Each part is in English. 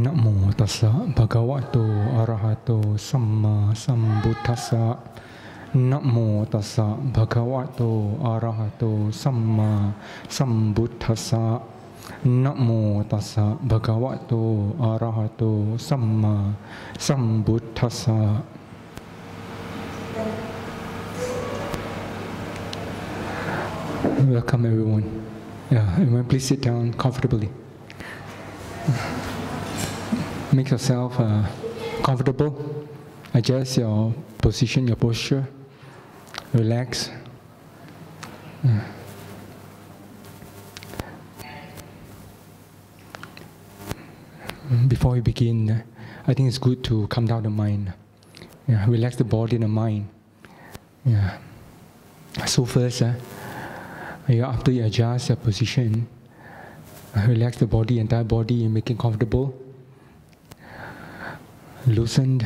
Namo tassa bhagavato arahato samma sambuddhassa. Namo tassa bhagavato arahato samma sambuddhassa. Namo tassa bhagavato arahato samma sambuddhassa. Welcome everyone. Everyone please sit down comfortably. Make yourself comfortable. Adjust your position, your posture. Relax. Before we begin, I think it's good to calm down the mind. Relax the body and the mind. So first, after you adjust your position, relax the body, entire body, and make it comfortable. Loosen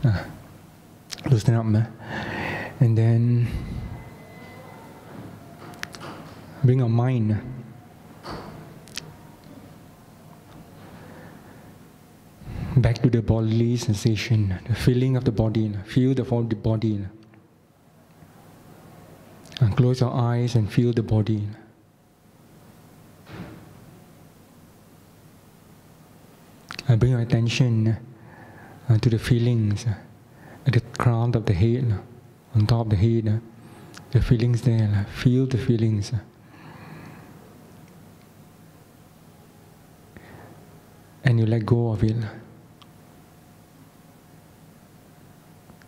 up, and then bring your mind back to the bodily sensation, the feeling of the body. Feel the body. And close your eyes and feel the body. And bring your attention to the feelings at the crown of the head, on top of the head. The feelings there. Feel the feelings. And you let go of it.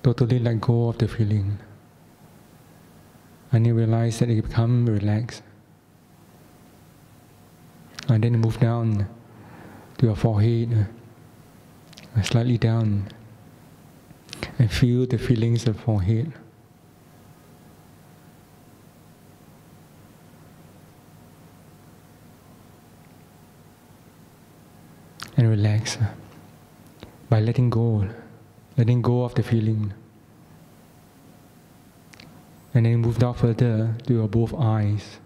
Totally let go of the feeling. And you realize that it becomes relaxed. And then move down to your forehead, slightly down, and feel the feelings of forehead. And relax by letting go of the feeling. And then move down further to your both eyes.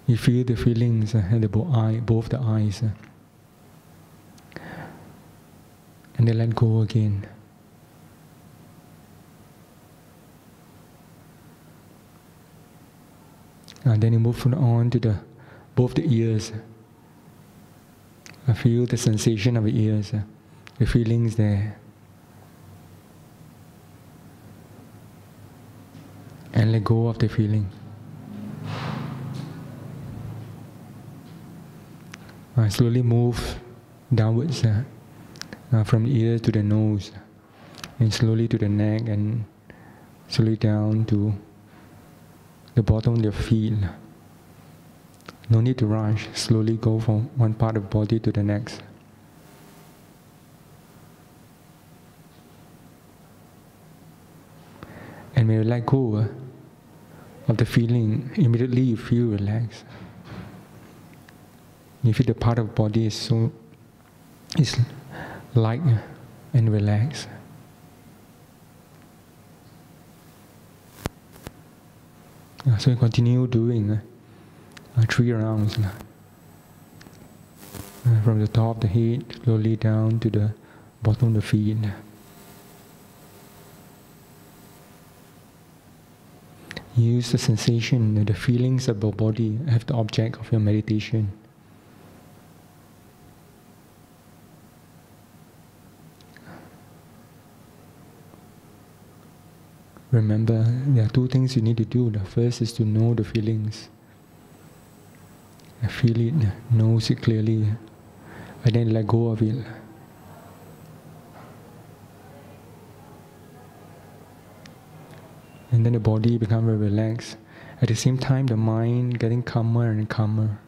You feel the feelings at both the eyes. And then let go again. And then you move on to both the ears. Feel the sensation of the ears, the feelings there. And let go of the feeling. Slowly move downwards from the ear to the nose, and slowly to the neck, and slowly down to the bottom of your feet. No need to rush. Slowly go from one part of the body to the next. And when you let go of the feeling, immediately you feel relaxed. You feel the part of the body is light and relaxed. So you continue doing 3 rounds. From the top of the head, slowly down to the bottom of the feet. Use the sensation, the feelings of your body as the object of your meditation. Remember, there are 2 things you need to do. The first is to know the feelings. Feel it, know it clearly, and then let go of it. And then the body becomes very relaxed. At the same time, the mind getting calmer and calmer.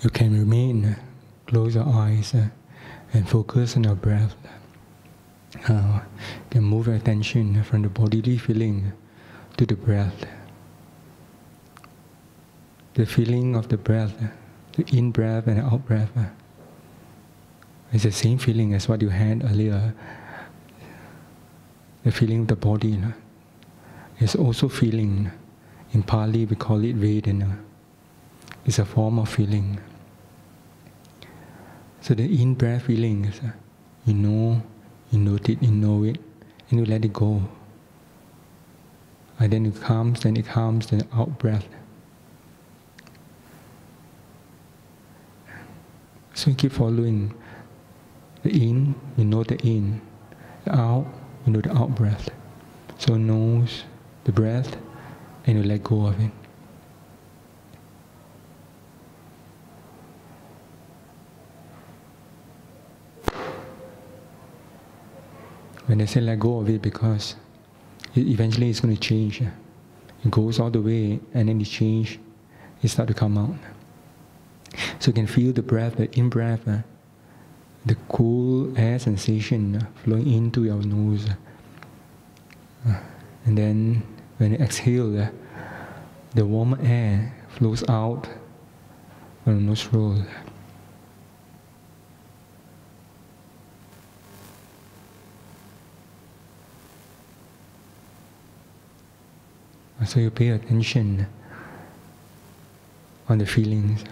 you can remain, close your eyes and focus on your breath. You can move your attention from the bodily feeling to the breath. The feeling of the breath, the in-breath and the out-breath, is the same feeling as what you had earlier. The feeling of the body is also feeling. In Pali we call it Vedana. It's a form of feeling. So the in-breath feeling is, you know, you note it, and you let it go. And then it comes, then the out-breath. So you keep following. The in, you know the in. The out, you know the out-breath. So nose, the breath, and you let go of it. When I say let go of it, because eventually it's going to change. It goes all the way, and then it changes. It starts to come out. So you can feel the breath, the in-breath, the cool air sensation flowing into your nose. And then when you exhale, the warm air flows out from the nostrils. So you pay attention on the feelings.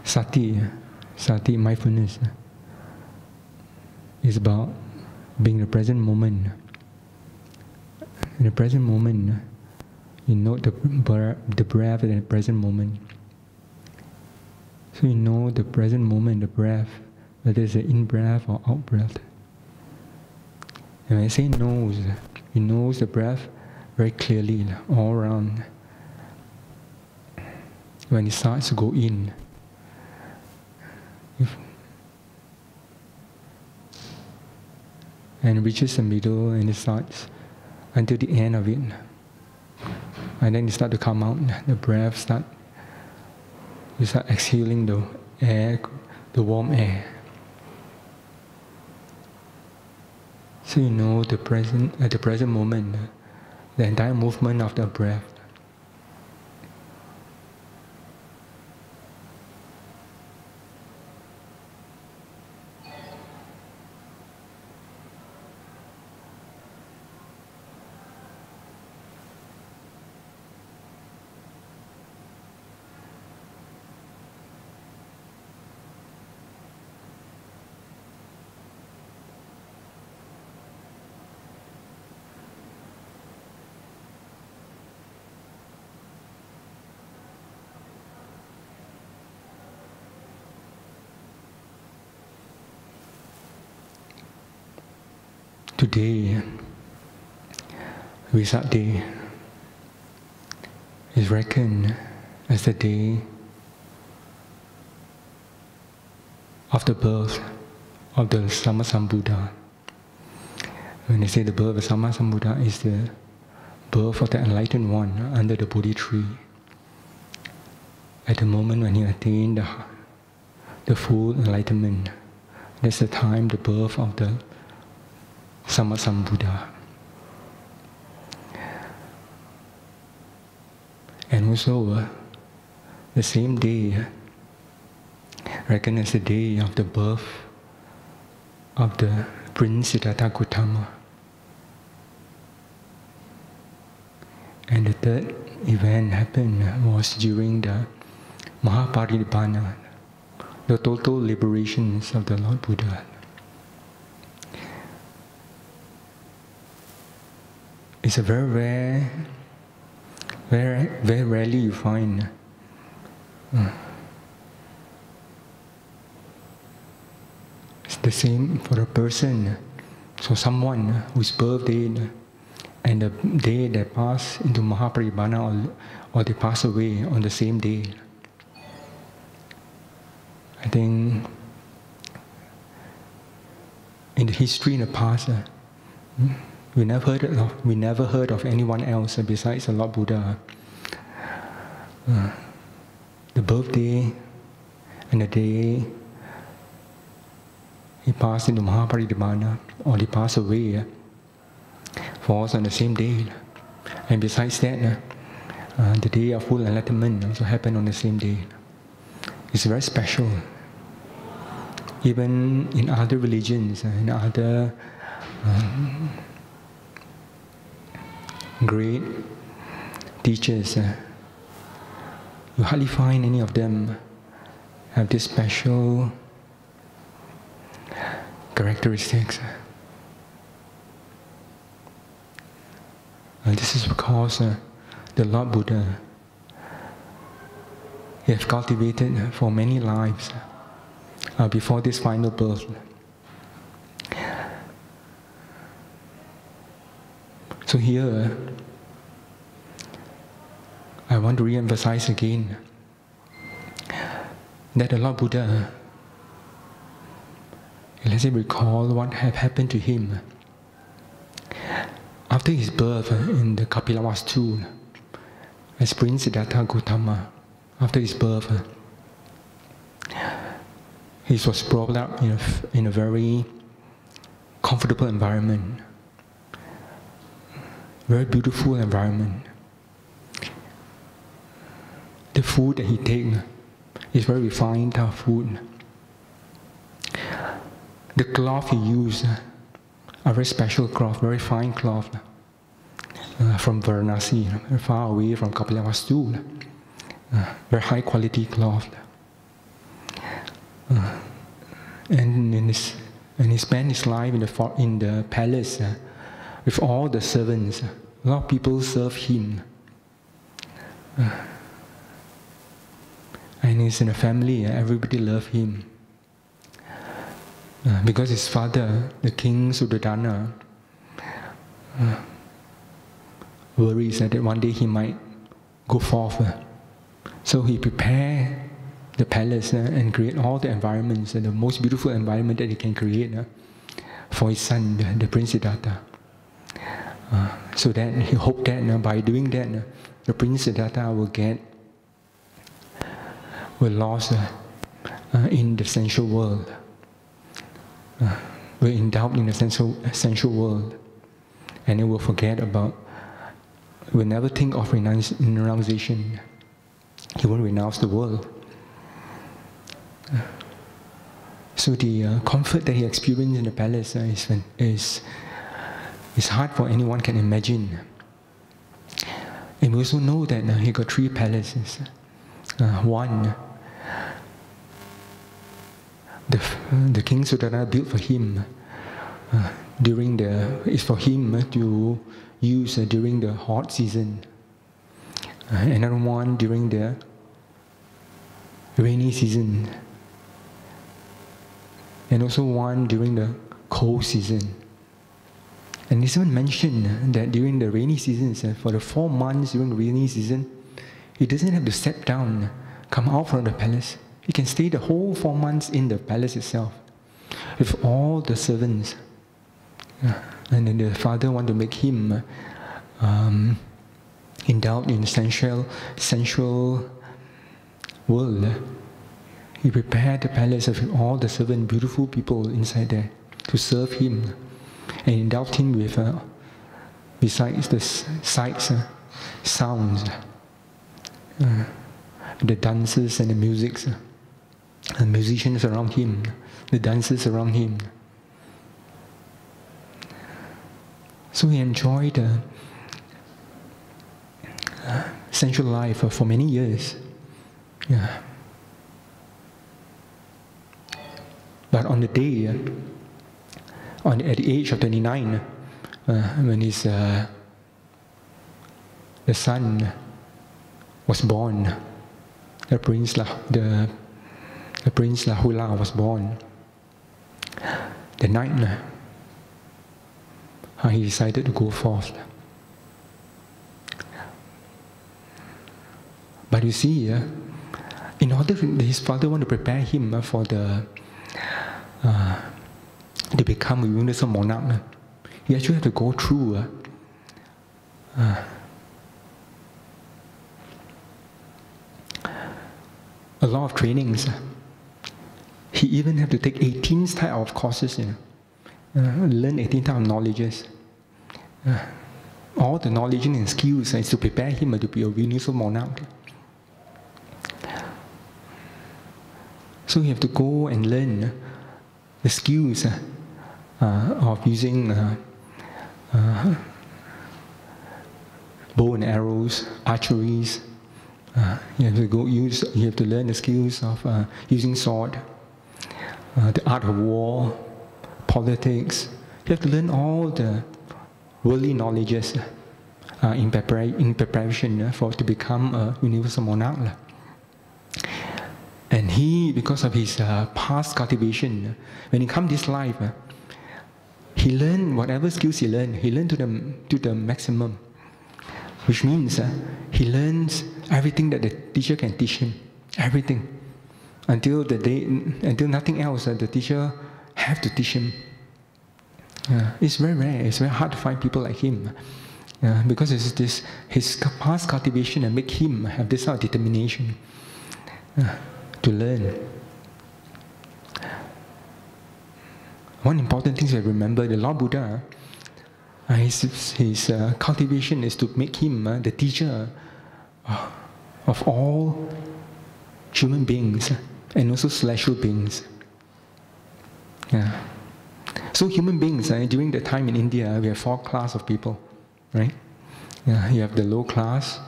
Sati, mindfulness, is about being the present moment. In the present moment, you note the breath in the present moment. So you know the present moment, the breath, whether it's an in-breath or out-breath. And when I say nose, you nose the breath very clearly, all around. When it starts to go in, and it reaches the middle and it starts until the end of it. And then it starts to come out, the breath you start exhaling the air, the warm air. So you know at the present moment, the entire movement of the breath. Today, Wesak Day, is reckoned as the day of the birth of the Sammasambuddha. When I say the birth of the Sammasambuddha, is the birth of the enlightened one under the Bodhi tree. At the moment when he attained the full enlightenment, that's the time, the birth of the Sammasambuddha. And also, the same day, reckoned as the day of the birth of the Prince Siddhartha Gautama. And the third event happened was during the Mahaparinibbana, the total liberations of the Lord Buddha. It's a very rare, very rarely you find it's the same for a person. So someone whose birthday and the day they pass into Mahaparinibbana or they pass away on the same day. I think in the history in the past, We never heard of anyone else besides the Lord Buddha. The birthday and the day he passed into Mahaparidhamana, or he passed away, falls on the same day. And besides that, the day of full enlightenment also happened on the same day. It's very special. Even in other religions, in other great teachers, you hardly find any of them have this special characteristics. And this is because the Lord Buddha, he has cultivated for many lives before this final birth. So here, I want to re-emphasize again that the Lord Buddha, let's say, recall what had happened to him after his birth in the Kapilavastu, as Prince Siddhartha Gautama. After his birth, he was brought up in a very comfortable environment, very beautiful environment. The food that he takes is very refined food. The cloth he used are very special cloth, very fine cloth from Varanasi, very far away from Kapilavastu. Very high quality cloth. And he spent his life in the palace with all the servants. A lot of people serve him. And he's in a family, everybody loves him. Because his father, the king Suddhodana, worries that one day he might go forth. So he prepared the palace and create all the environments, the most beautiful environment that he can create for his son, the Prince Siddhartha. So that he hoped that by doing that, the Prince Siddhartha will lost in the sensual world, will indulge in the sensual world, and it will will never think of renunciation. He won't renounce the world. So the comfort that he experienced in the palace is hard for anyone can imagine. And we also know that he got 3 palaces. One, the King Suddhodana built for him is for him to use during the hot season. Another one during the rainy season, and also one during the cold season. And it's even mentioned that during the rainy seasons, for the 4 months during the rainy season, he doesn't have to step down, come out from the palace. He can stay the whole 4 months in the palace itself with all the servants. And then the father wanted to make him indulge in sensual world. He prepared the palace with all the servant, beautiful people inside there to serve him, and indulged him with, besides the sights, sounds, the dances and the music, the musicians around him, the dancers around him. So he enjoyed sensual life for many years. But on the day, at the age of 29, when the son was born, the Prince Lahula was born. The night, he decided to go forth. But you see, in order his father wanted to prepare him to become a universal monarch, he actually had to go through a lot of trainings. He even had to take 18 type of courses, learn 18 type of knowledges. All the knowledge and skills is to prepare him to be a universal monarch. So you have to go and learn the skills of using bow and arrows, archeries. You have to learn the skills of using sword, the art of war, politics. You have to learn all the worldly knowledges in preparation to become a universal monarch. And he, because of his past cultivation, when he come this life, he learned whatever skills he learned to the maximum. Which means he learns everything that the teacher can teach him, everything, until nothing else the teacher have to teach him. It's very rare. It's very hard to find people like him, because his past cultivation and make him have this sort of determination to learn. One important thing to remember: the Lord Buddha, his cultivation is to make him the teacher of all human beings and also celestial beings. So human beings, during the time in India, we have 4 classes of people, right? You have the low class,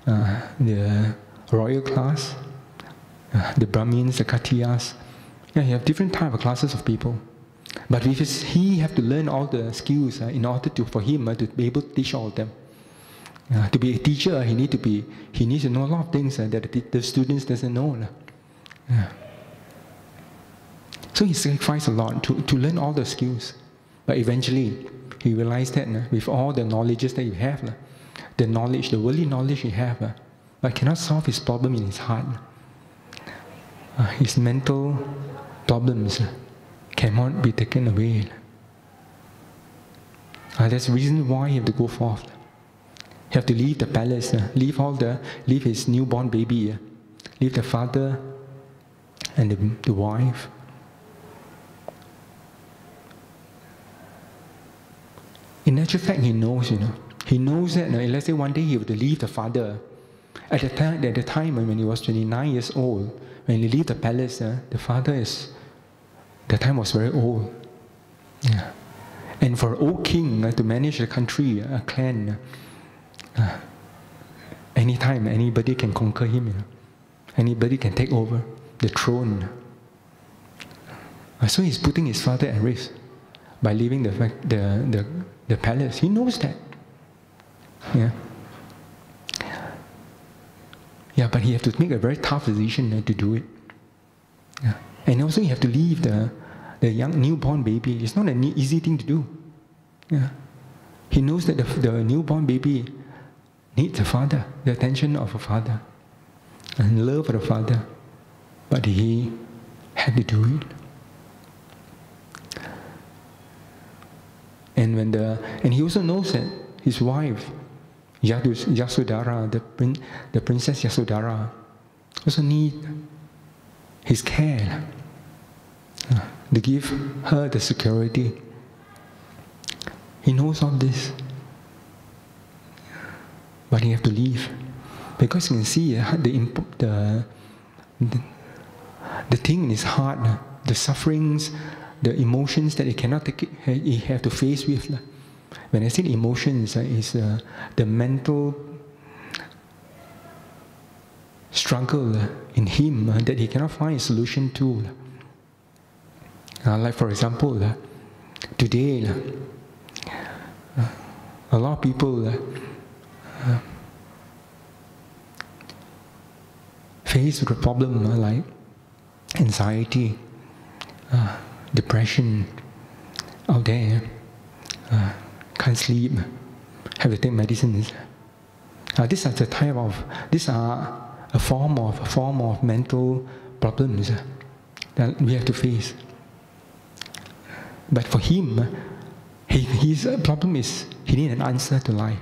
the royal class, the Brahmins, the Khatriyas. You have different types of classes of people. But he have to learn all the skills in order for him to be able to teach all of them. To be a teacher, he needs to know a lot of things that the students doesn't know. So he sacrificed a lot to learn all the skills. But eventually, he realized that with all the knowledges that you have, the worldly knowledge you have, but cannot solve his problem in his heart. His mental problems cannot be taken away. That's the reason why he have to go forth. He have to leave the palace, leave his newborn baby, leave the father and the wife. In actual fact, he knows, he knows that, let's say one day he would leave the father. At the time when he was 29 years old, when he left the palace, the time was very old. And for an old king to manage a country, a clan, anytime anybody can conquer him, anybody can take over the throne. So he's putting his father at risk by leaving the palace. He knows that. But he has to make a very tough decision to do it. And also you have to leave the young newborn baby. It's not an easy thing to do. He knows that the newborn baby needs a father, the attention of a father, and love of the father. But he had to do it. And he also knows that his wife, Yasodhara, the princess Yasodhara, also need his care to give her the security. He knows all this, but he has to leave because you can see the thing in his heart, the sufferings, the emotions that he cannot take. He have to face with. When I say emotions, is the mental struggle in him that he cannot find a solution to. Like for example, today, a lot of people face with a problem like anxiety, depression out there, can't sleep, have to take medicines. These are a form of mental problems that we have to face. But for him, His problem is he needs an answer to life.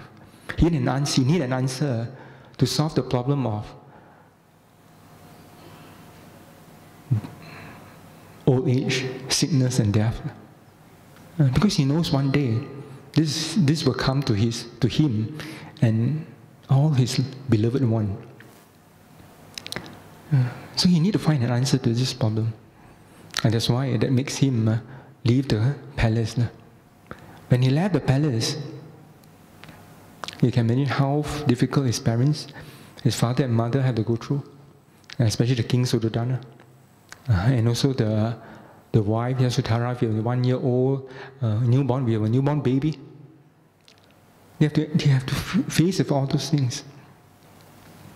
He needs an answer to solve the problem of old age, sickness and death. Because he knows one day this will come to him and all his beloved one. So he needs to find an answer to this problem. And that's why that makes him leave the palace. When he left the palace, you can imagine how difficult his parents, his father and mother had to go through, especially the king Suddhodana. And also the wife, Yasudhara, with a 1 year old newborn, we have a newborn baby. They have to face with all those things.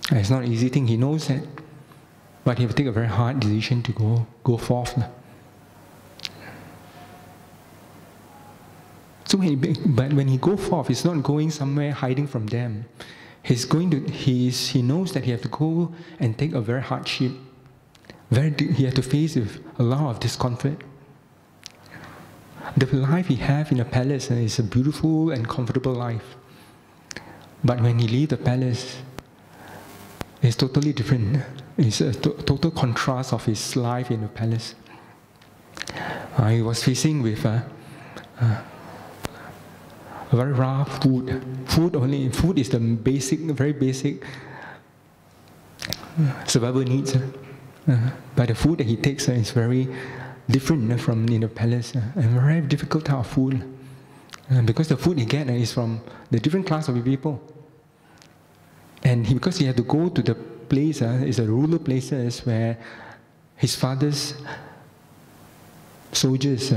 And it's not an easy thing, he knows that. But he have to take a very hard decision to go forth. So when he go forth, he's not going somewhere hiding from them. He knows that he has to go and take a very hardship. He has to face with a lot of discomfort. The life he has in the palace is a beautiful and comfortable life. But when he leaves the palace, it's totally different. It's a total contrast of his life in the palace. He was facing with very rough food. Food is the very basic survival needs. But the food that he takes is very different from in the palace, and very difficult type of food. Because the food he gets is from the different class of people. And because he had to go to the place, it's a rural places where his father's soldiers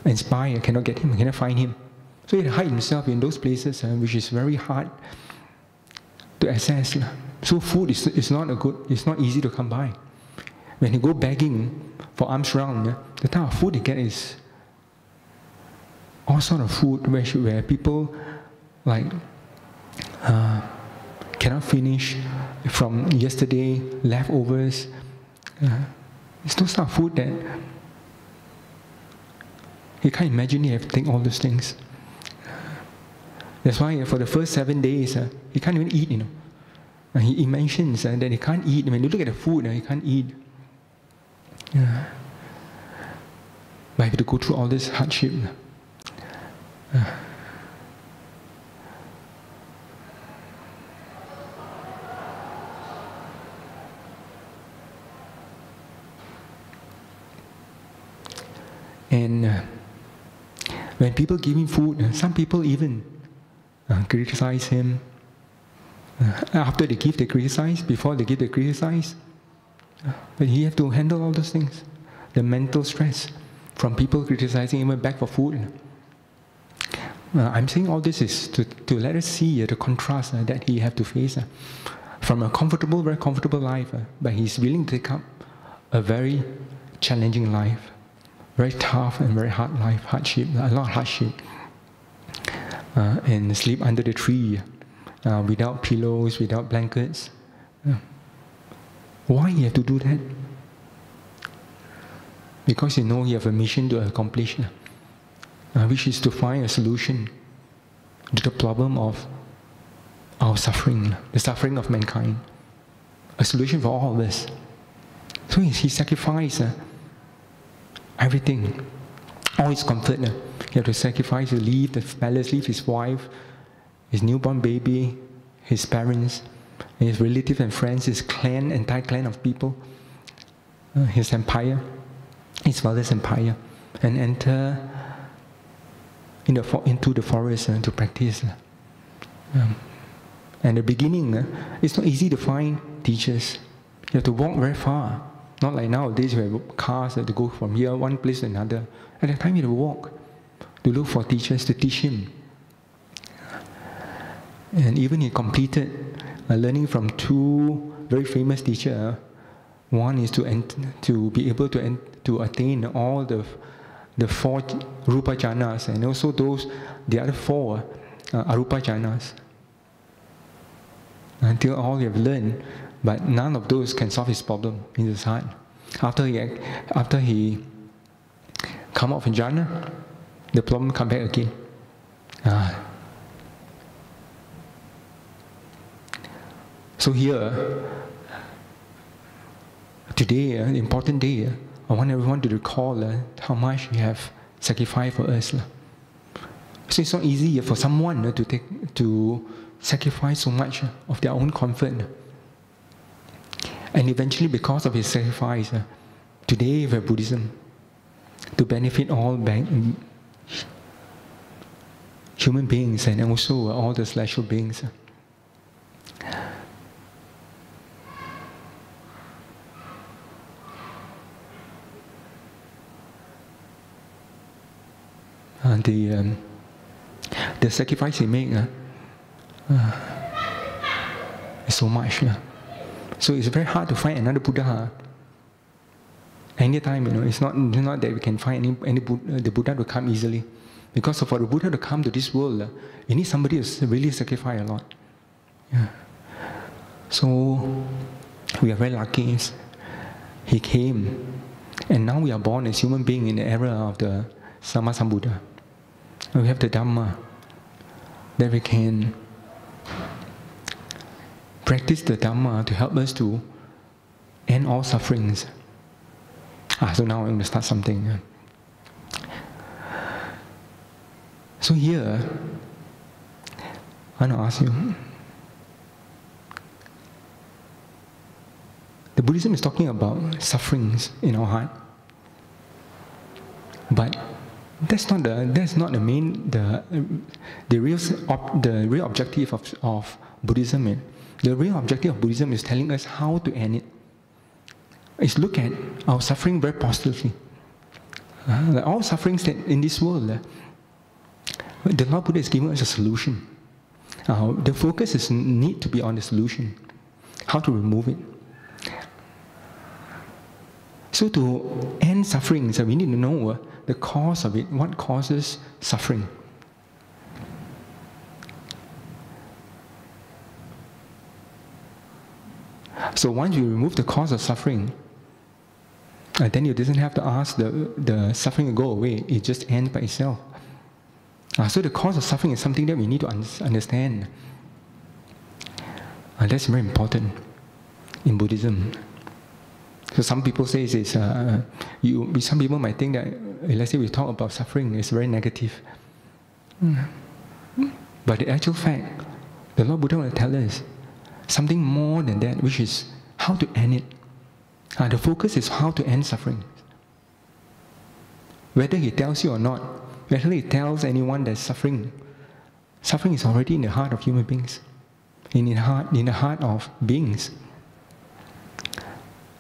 and spy cannot get him, cannot find him. So he had to hide himself in those places, which is very hard to access. So food is not easy to come by. When he go begging for alms round, the type of food he get is all sort of food where people like cannot finish from yesterday, leftovers. It's those type of food that he can't imagine he have to think all those things. That's why for the first 7 days, he can't even eat, He mentions that he can't eat. When you look at the food, he can't eat. But he have to go through all this hardship. And when people give him food, some people even criticize him. After they give, they criticize. Before they give, they criticize. But he has to handle all those things. The mental stress from people criticizing him back for food. I'm saying all this is to let us see the contrast that he has to face. From a very comfortable life, but he's willing to take up a very challenging life. Very tough and very hard life, hardship, a lot of hardship. And sleep under the tree, without pillows, without blankets. Why he have to do that? Because he have a mission to accomplish, which is to find a solution to the problem of our suffering, the suffering of mankind. A solution for all of us. So he sacrificed everything, all his comfort. He had to sacrifice to leave the palace, leave his wife, his newborn baby, his parents, and his relatives and friends, his clan, entire clan of people, his empire, his father's empire, and enter into the forest to practice. And the beginning, it's not easy to find teachers. You have to walk very far. Not like nowadays where cars have to go from here, one place to another. At that time, he had to walk to look for teachers to teach him. And even he completed learning from 2 very famous teachers. One is to be able to attain all the 4 Rupa Jhanas, and also the other 4 Arupa Jhanas. Until all he have learned, but none of those can solve his problem in his heart. After he come out from jhana, the problem come back again. So here, today, an important day, I want everyone to recall how much you have sacrificed for us. So it's not easy for someone to sacrifice so much of their own comfort. And eventually, because of his sacrifice, today we have Buddhism to benefit all human beings and also all the celestial beings. The sacrifice he made is so much. So it's very hard to find another Buddha. Anytime, it's not that we can find any Buddha, the Buddha will come easily. Because for the Buddha to come to this world, you need somebody who's really sacrificed a lot. So we are very lucky. He came, and now we are born as human beings in the era of the Sammasambuddha. We have the Dhamma, that we can practice the Dhamma to help us to end all sufferings. So now I'm going to start something. So here, I want to ask you, the Buddhism is talking about sufferings in our heart, but that's not the main the real objective of Buddhism. The real objective of Buddhism is telling us how to end it. It's look at our suffering very positively. All sufferings that in this world, the Lord Buddha is giving us a solution. The focus need to be on the solution, how to remove it. So to end suffering, we need to know the cause of it, what causes suffering. So once you remove the cause of suffering, then you doesn't have to ask the suffering to go away, it just ends by itself. So the cause of suffering is something that we need to understand. That's very important in Buddhism. So some people say some people might think that, let's say we talk about suffering, it's very negative. But the actual fact, the Lord Buddha will tell us something more than that, which is how to end it. The focus is how to end suffering. Whether he tells you or not, whether he tells anyone that suffering is already in the heart of human beings, in the heart of beings.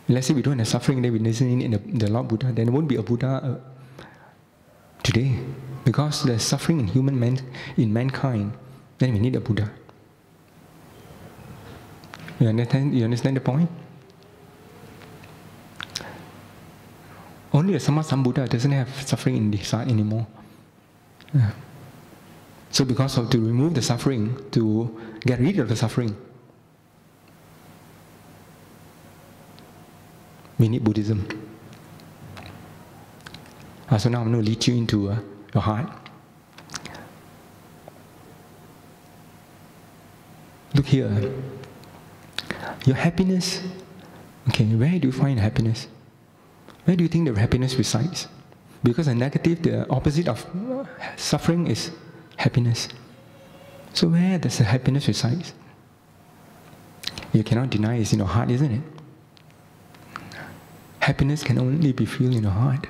Let's say we don't have suffering, then we listen in the Lord Buddha, then there won't be a Buddha today. Because there's suffering in mankind, then we need a Buddha. You understand the point? Only the Sammasambuddha doesn't have suffering in his heart anymore. So because to remove the suffering, to get rid of the suffering, we need Buddhism. So now I'm going to lead you into your heart. Look here. Your happiness, where do you find happiness? Where do you think the happiness resides? Because the opposite of suffering is happiness. So where does the happiness reside? You cannot deny it's in your heart, isn't it? Happiness can only be felt in your heart.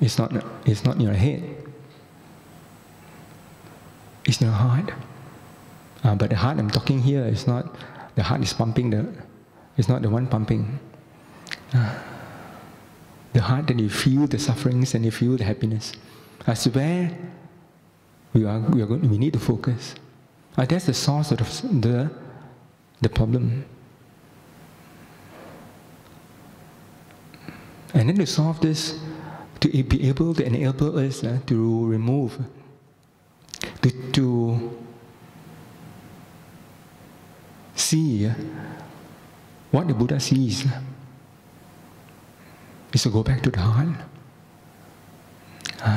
It's not in your head. It's in your heart. But the heart I'm talking here is not, the heart is pumping, it's not the one pumping. The heart that you feel the sufferings and you feel the happiness. That's where we need to focus. That's the source of the problem. And then to solve this, to be able to enable us to remove, to see what the Buddha sees, is to go back to the heart.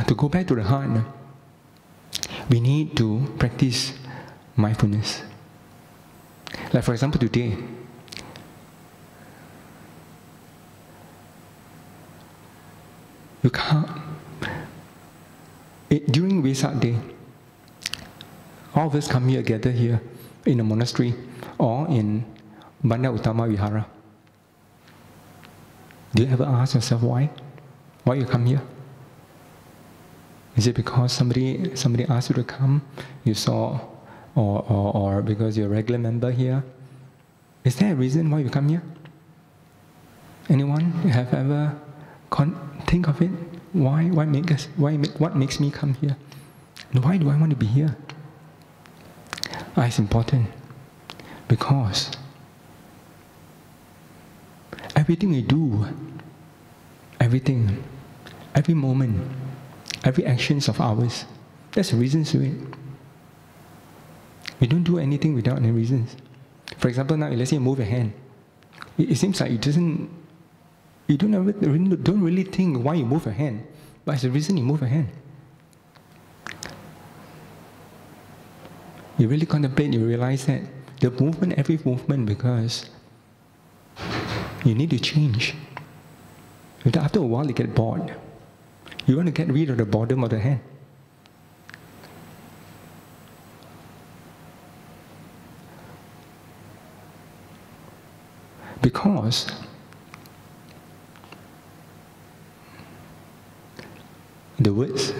To go back to the heart, we need to practice mindfulness. Like for example today, you can't, during Wesak day, all of us come here, gather here in a monastery or in Bandar Uttama Vihara. Do you ever ask yourself why? Why you come here? Is it because somebody asked you to come, you saw, or because you're a regular member here? Is there a reason why you come here? Anyone have ever think of it? What makes me come here? And why do I want to be here? It's important because everything we do, every moment, every actions of ours, there's a reason to it. We don't do anything without any reasons. For example, now let's say you move your hand. It seems like you don't really think why you move your hand, but it's the reason you move your hand. You really contemplate, you realize that the movement, every movement, because you need to change. After a while, you get bored. You want to get rid of the boredom of the hand. Because the words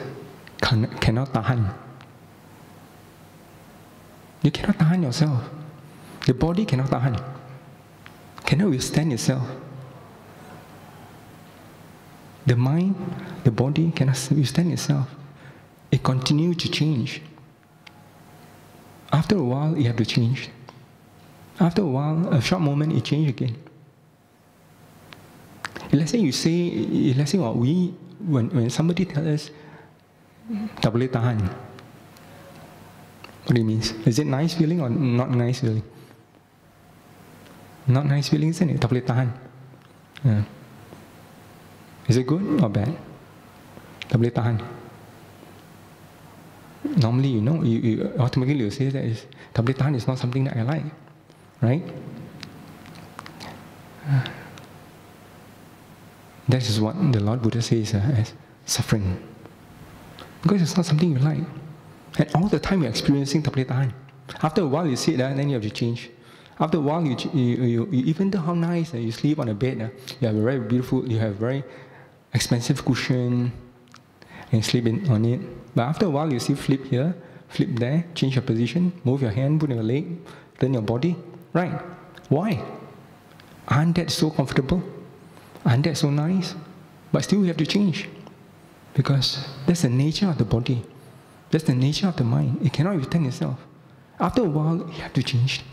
cannot tahan. You cannot tahan yourself. The body cannot tahan. Cannot withstand yourself. The mind, the body cannot withstand itself. It continues to change. After a while, you have to change. After a while, a short moment, it changes again. Let's say when somebody tells us, tak boleh tahan. What do you mean? Is it nice feeling or not nice feeling? Not nice feeling, isn't it? Tak boleh tahan. Yeah. Is it good or bad? Tak boleh tahan. Normally, you automatically say that tak boleh tahan is not something that I like, right? That is what the Lord Buddha says as suffering, because it's not something you like, and all the time you're experiencing tak boleh tahan. After a while, you sit there, and then you have to change. After a while, you even though how nice you sleep on a bed, you have a very beautiful, you have very expensive cushion, and sleep on it. But after a while, you see flip here, flip there, change your position, move your hand, put your leg, turn your body. Right? Why? Aren't that so comfortable? Aren't that so nice? But still, you have to change, because that's the nature of the body. That's the nature of the mind. It cannot withstand itself. After a while, you have to change.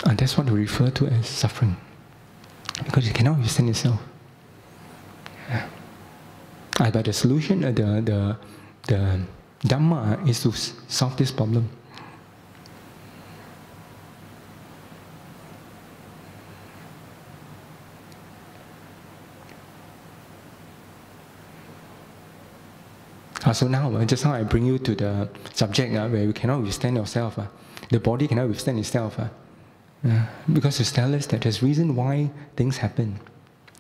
And that's what we refer to as suffering, because it cannot withstand itself. But the solution, the Dhamma is to solve this problem. So now, just now I bring you to the subject where you cannot withstand yourself. The body cannot withstand itself. Because it tells us that there's reason why things happen.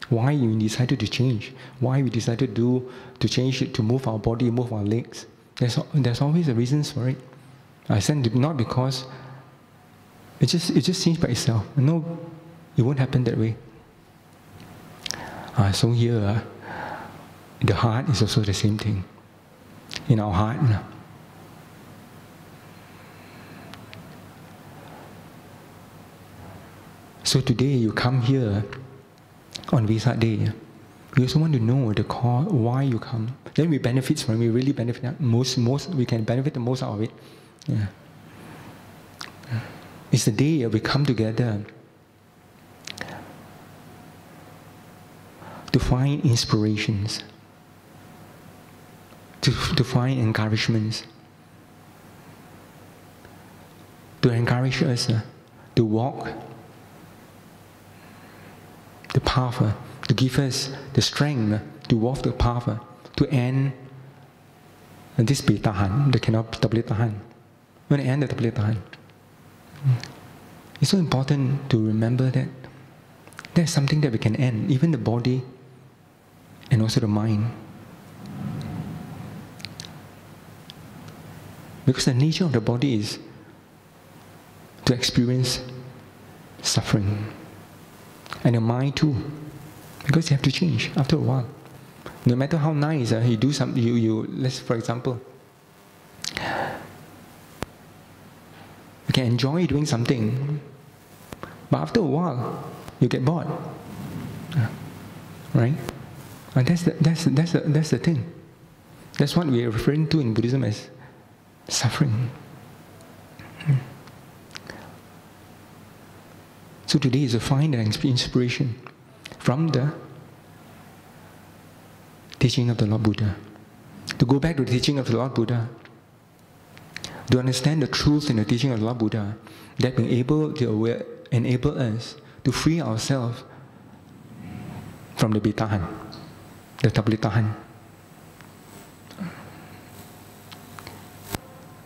Why you decided to change. Why we decided to change it, to move our body, move our legs. There's always a reason for it. I said not because it just changed by itself. No, it won't happen that way. So here, the heart is also the same thing. In our heart. So today you come here on Wesak day. We also want to know the cause, why you come. Then we benefit from it. We really benefit most. We can benefit the most out of it. Yeah. It's the day we come together to find inspirations, to find encouragements, to encourage us to walk the path, to give us the strength to walk the path, to end this boleh tahan, the cannot tak boleh tahan. When end, tak boleh tahan. It's so important to remember that there's something that we can end, even the body and also the mind. Because the nature of the body is to experience suffering. And the mind too. Because you have to change after a while. No matter how nice you do something, let's, for example, you can enjoy doing something, but after a while, you get bored. Right? And that's the thing. That's what we are referring to in Buddhism as suffering. So today is to find an inspiration from the teaching of the Lord Buddha. To go back to the teaching of the Lord Buddha, to understand the truth in the teaching of the Lord Buddha, that being able to enable us to free ourselves from the betahan, the tak boleh tahan.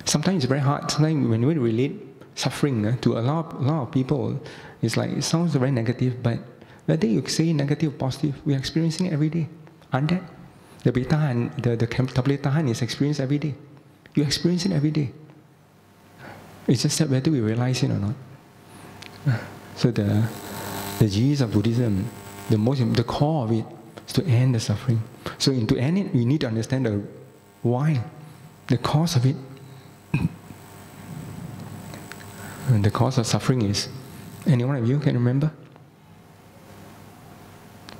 Sometimes it's very hard. Sometimes when we relate suffering to a lot of people, it's like, it sounds very negative, but whether you say negative or positive, we are experiencing it every day. Aren't that? The betahan, the tak boleh tahan is experienced every day. You experience it every day. It's just that whether we realize it or not. So the gist of Buddhism, the core of it is to end the suffering. So to end it, we need to understand the why, the cause of it. And the cause of suffering is, any one of you can remember?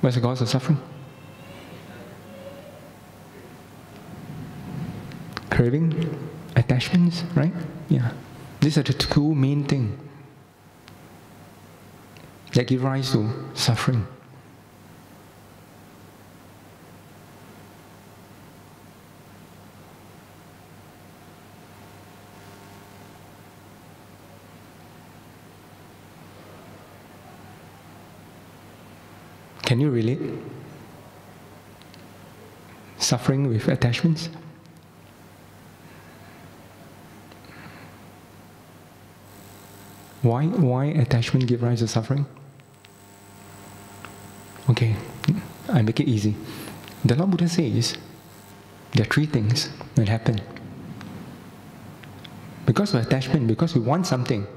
What's the cause of suffering? Craving, attachments, right? Yeah. These are the two main things that give rise to suffering. Can you relate suffering with attachments? Why attachment give rise to suffering? Okay, I make it easy. The Lord Buddha says there are three things that happen. Because of attachment, because we want something,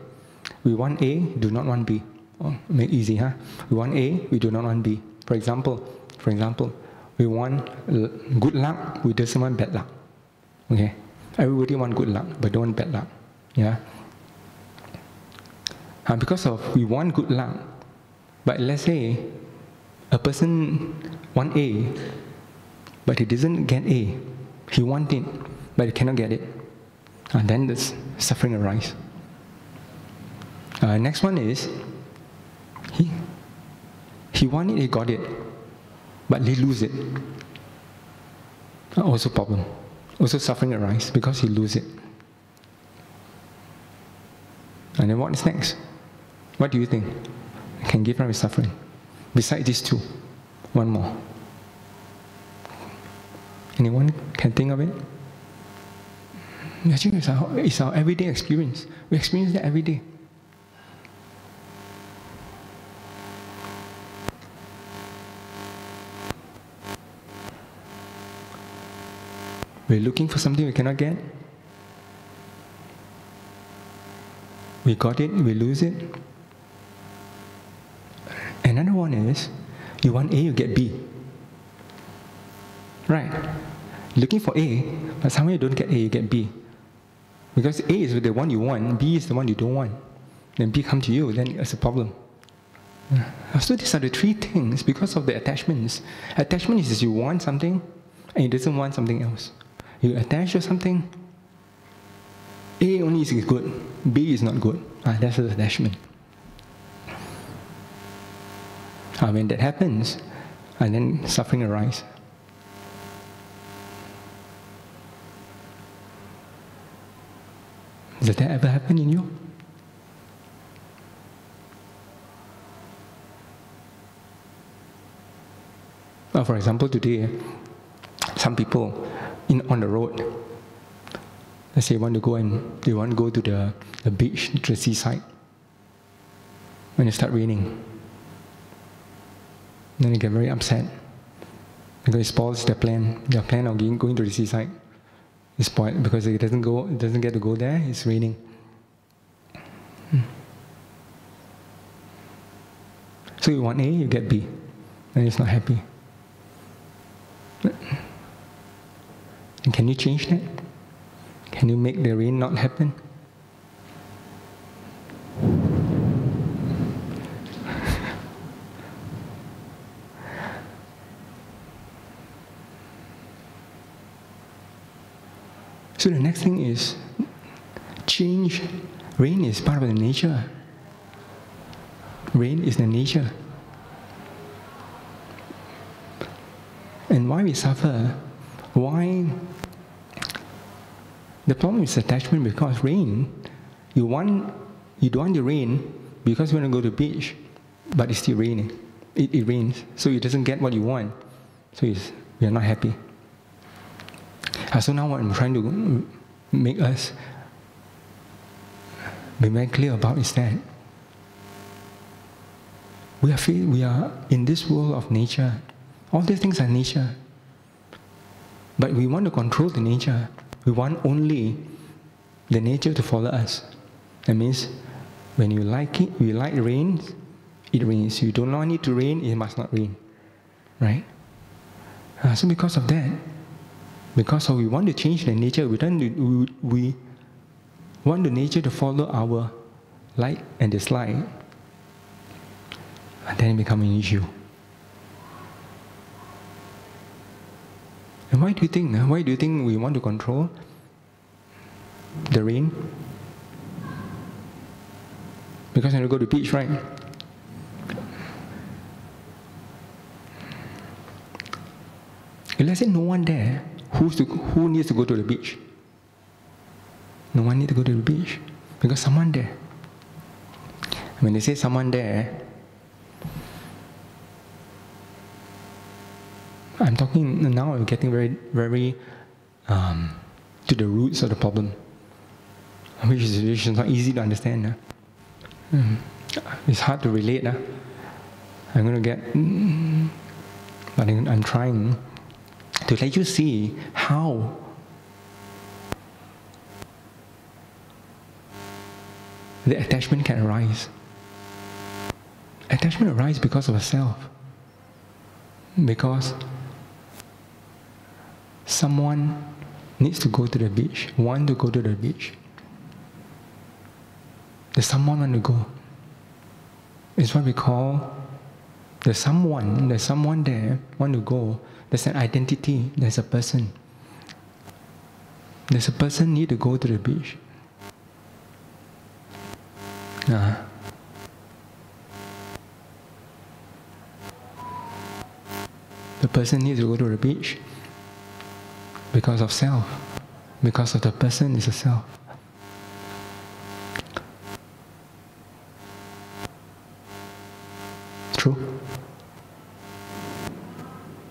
we want A, do not want B. Oh, make it easy, huh? We want A, we do not want B. For example, we want good luck, we doesn't want bad luck. Okay, everybody want good luck, but don't want bad luck. Yeah. Because of we want good luck, but let's say a person want A, but he doesn't get A. He wants it, but he cannot get it. And then the suffering arises. Next one is, he want it, he got it, but he lose it. Also problem. Also suffering arises because he lose it. And then what is next? What do you think can give rise to suffering? Besides these two, one more. Anyone can think of it? Actually, it's our everyday experience. We experience that every day. We're looking for something we cannot get. We got it, we lose it. Another one is, you want A, you get B. Right. Looking for A, but somehow you don't get A, you get B. Because A is the one you want, B is the one you don't want. Then B comes to you, then it's a problem. So these are the three things because of the attachments. Attachment is you want something, and you doesn't want something else. You attach to something, A only is good, B is not good. That's the attachment. When that happens, and then suffering arises. Does that ever happen in you? For example, today, some people on the road, Let's say they want to go to the beach, to the seaside. When it starts raining, then they get very upset because it spoils their plan. Their plan of going to the seaside is spoiled because it doesn't get to go there. It's raining. So you want A, you get B, and it's not happy. And can you change that? Can you make the rain not happen? So the next thing is change. Rain is part of the nature. Rain is the nature. And why we suffer? Why? The problem is attachment, because rain, you don't want the rain because you want to go to the beach, but it's still raining. It rains, so it doesn't get what you want. So we are not happy. So now what I'm trying to make us be very clear about is that we are in this world of nature. All these things are nature. But we want to control the nature. We want only the nature to follow us. That means when you like it, you like rain, it rains. You do not need to rain, it must not rain. Right? So because of that, because we want to change the nature, we want the nature to follow our like and dislike. And then it becomes an issue. And why do you think? Why do you think we want to control the rain? Because when you go to the beach, right? If let's say no one there, who needs to go to the beach? No one needs to go to the beach because someone there. When they say someone there, I'm talking now. I'm getting very, very to the roots of the problem, which is not easy to understand. It's hard to relate. I'm going to get, but I'm trying to let you see how the attachment can arise. Attachment arises because of a self. Because someone needs to go to the beach, want to go to the beach. There's someone want to go. It's what we call there's someone there want to go. There's an identity, there's a person. There's a person need to go to the beach. The person needs to go to the beach because of self. Because of the person is a self. True?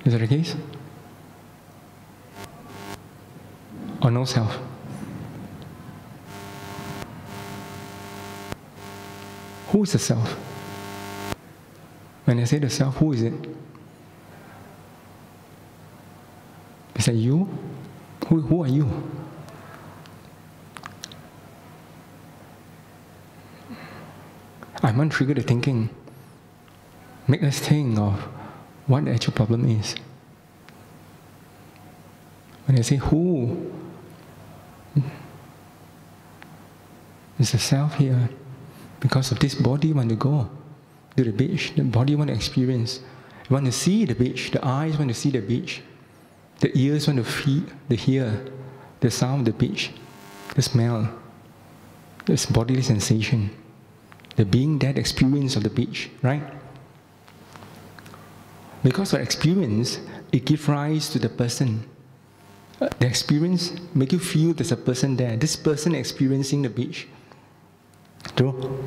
Is that the case? Or no self? Who is the self? When I say the self, who is it? Is that you? Who are you? I want to trigger the thinking. Make us think of what the actual problem is. When I say who, is the self here. Because of this body want to go to the beach. The body want to experience. You want to see the beach. The eyes want to see the beach. The ears want to hear the sound of the beach. The smell. This bodily sensation. The being that experience of the beach, right? Because of experience, it gives rise to the person. The experience make you feel there's a person there. This person experiencing the beach. True?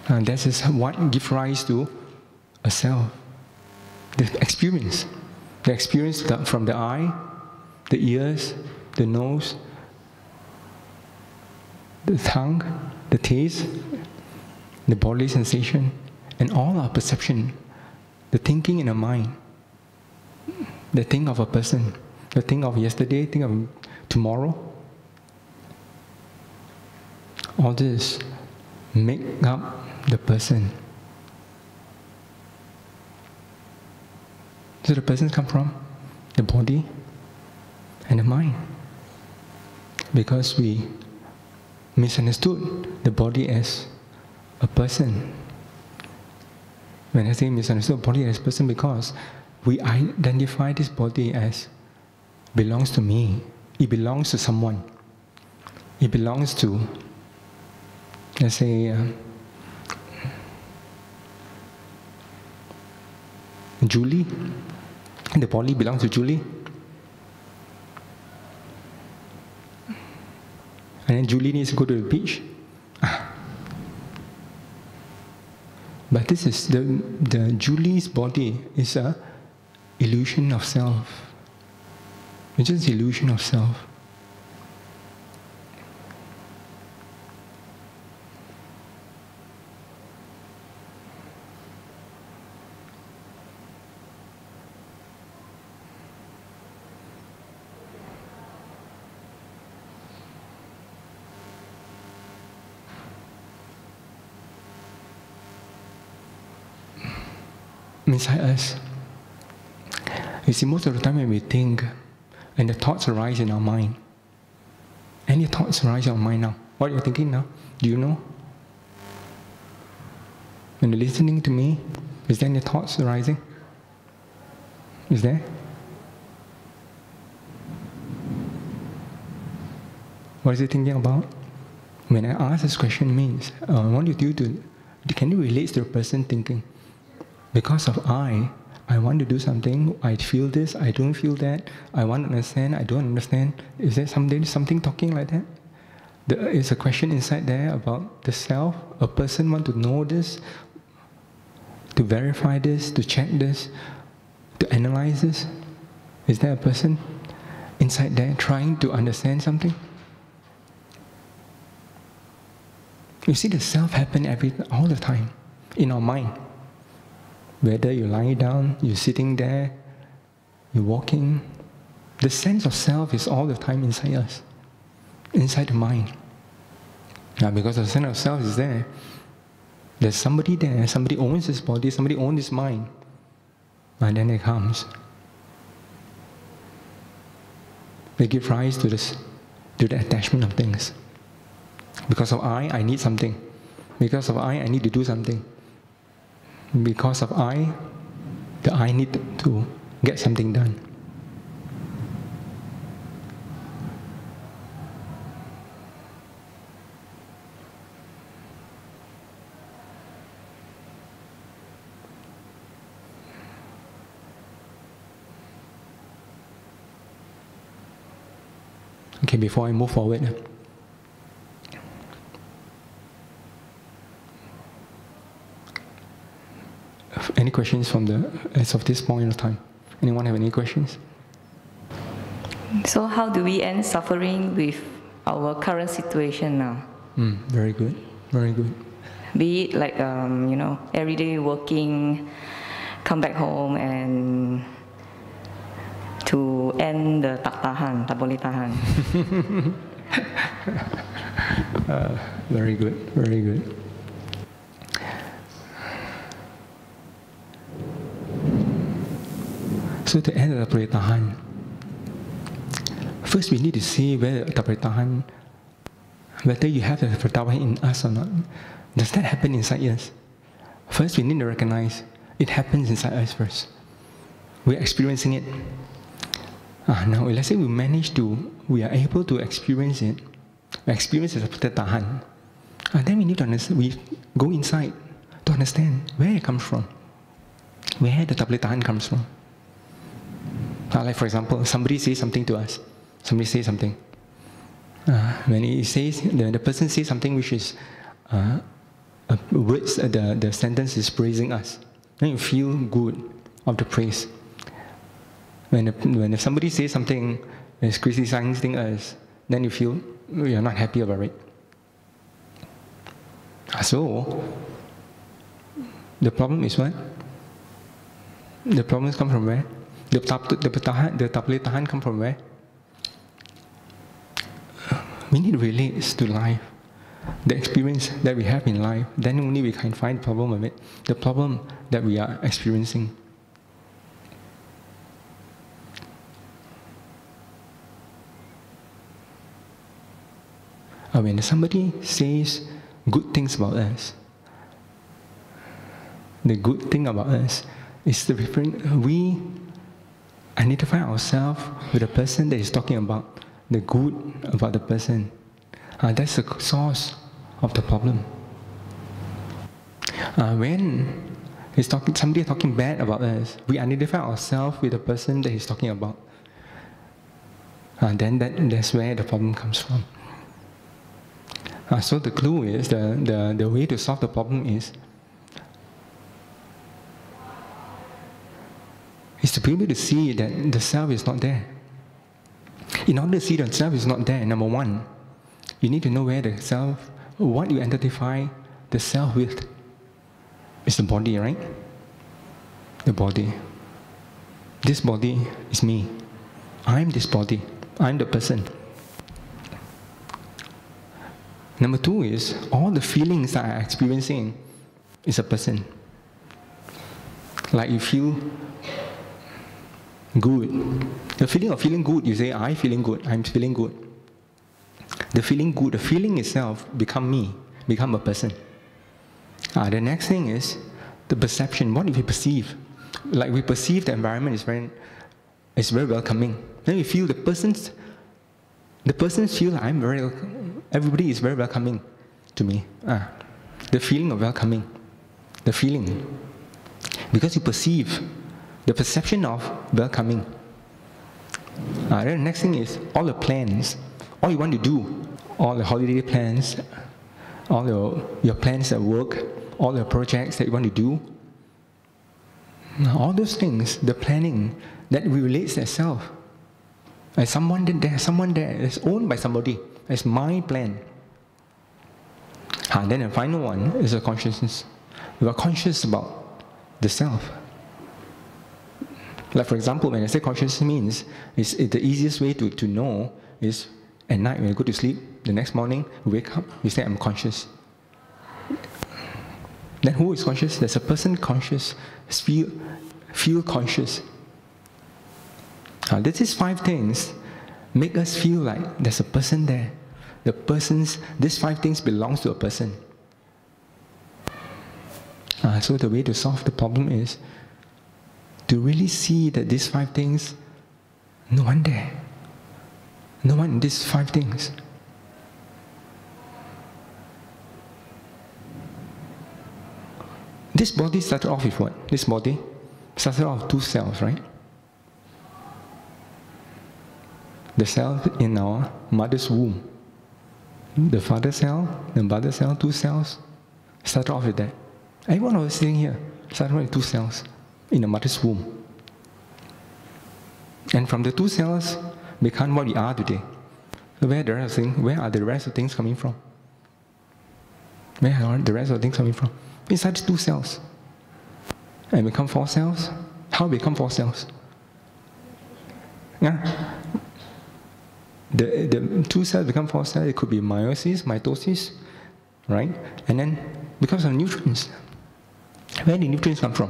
And that is what gives rise to a self. The experience. The experience from the eye, the ears, the nose, the tongue, the taste, the bodily sensation, and all our perception, the thinking in the mind, the think of a person, the think of yesterday, think of tomorrow. All this make up the person. So the person comes from the body and the mind. Because we misunderstood the body as a person. When I say misunderstood body as a person, because we identify this body as belongs to me. It belongs to someone. It belongs to, let's say, Julie. The body belongs to Julie. And then Julie needs to go to the beach. But this is the Julie's body is a illusion of self. It's just illusion of self. Inside us. You see, most of the time when we think, and the thoughts arise in our mind. Any thoughts arise in our mind now? What are you thinking now? Do you know? When you're listening to me, is there any thoughts arising? Is there? What is he thinking about? When I ask this question means, I want you to, can you relate to the person thinking? Because of I want to do something, I feel this, I don't feel that, I want to understand, I don't understand. Is there something talking like that? There is a question inside there about the self. A person wants to know this, to verify this, to check this, to analyze this. Is there a person inside there trying to understand something? You see the self happen all the time in our mind. Whether you're lying down, you're sitting there, you're walking, the sense of self is all the time inside us, inside the mind. Now, because the sense of self is there, there's somebody there, somebody owns this body, somebody owns this mind. And then it comes. They give rise to the attachment of things. Because of I need something. Because of I need to do something. Because of the I need to get something done. Okay, before I move forward, any questions as of this point of time? Anyone have any questions? So how do we end suffering with our current situation now? Very good, very good. Be it like, every day working, come back home and to end the tak boleh tahan. Very good, very good. So to end the tak boleh tahan, first we need to see whether tak boleh tahan, whether you have the tak boleh tahan in us or not. Does that happen inside us? First we need to recognize it happens inside us first. We're experiencing it. Now let's say we are able to experience it. We experience the tak boleh tahan. Then we need to understand, we go inside to understand where it comes from. Where the tak boleh tahan comes from. Like for example, somebody says something to us. Somebody says something. When he says, the person says something which is words, the sentence is praising us. Then you feel good of the praise. When if somebody says something, is criticizing us, then you feel you're not happy about it. So, the problem is what? The problems come from where? The tahan come from where? We need to relate to life. The experience that we have in life, then only we can find the problem of it. The problem that we are experiencing. When somebody says good things about us, the good thing about us is the different. We identify ourselves with the person that is talking about the good about the person. That's the source of the problem. When somebody is talking bad about us, we identify ourselves with the person that he's talking about. Then that's where the problem comes from. So the clue is, the way to solve the problem is to be able to see that the self is not there. In order to see that the self is not there, number one, you need to know where the self, what you identify the self with. It's the body, right? The body. This body is me. I'm this body. I'm the person. Number two is, all the feelings that I'm experiencing is a person. Like you feel good. The feeling of feeling good, you say, I'm feeling good, I'm feeling good. The feeling good, the feeling itself become me, become a person. The next thing is the perception. What do we perceive? Like we perceive the environment is very welcoming. Then we feel the persons feel everybody is very welcoming to me. The feeling of welcoming, the feeling. Because you perceive the perception of welcoming. Then the next thing is all the plans, all you want to do, all the holiday plans, all your plans at work, all the projects that you want to do. All those things, the planning, that relates to self. As someone there, it's owned by somebody. It's my plan. Then the final one is the consciousness. We are conscious about the self. Like for example, when I say conscious means, the easiest way to know is at night when you go to sleep, the next morning, you wake up, you say, I'm conscious. Then who is conscious? There's a person conscious, feel conscious. These 5 things make us feel like there's a person there. These 5 things belongs to a person. So the way to solve the problem is to really see that these 5 things, no one there. No one in these 5 things. This body started off with what? This body started off with 2 cells, right? The cell in our mother's womb. The father cell, the mother cell, 2 cells. Started off with that. Everyone who was sitting here started off with 2 cells in the mother's womb. And from the 2 cells become what we are today. So where are the rest of things coming from? Where are the rest of things coming from? Inside 2 cells. And become 4 cells. How become 4 cells? Yeah. The 2 cells become 4 cells. It could be meiosis, mitosis, right? And then because of nutrients. Where do nutrients come from?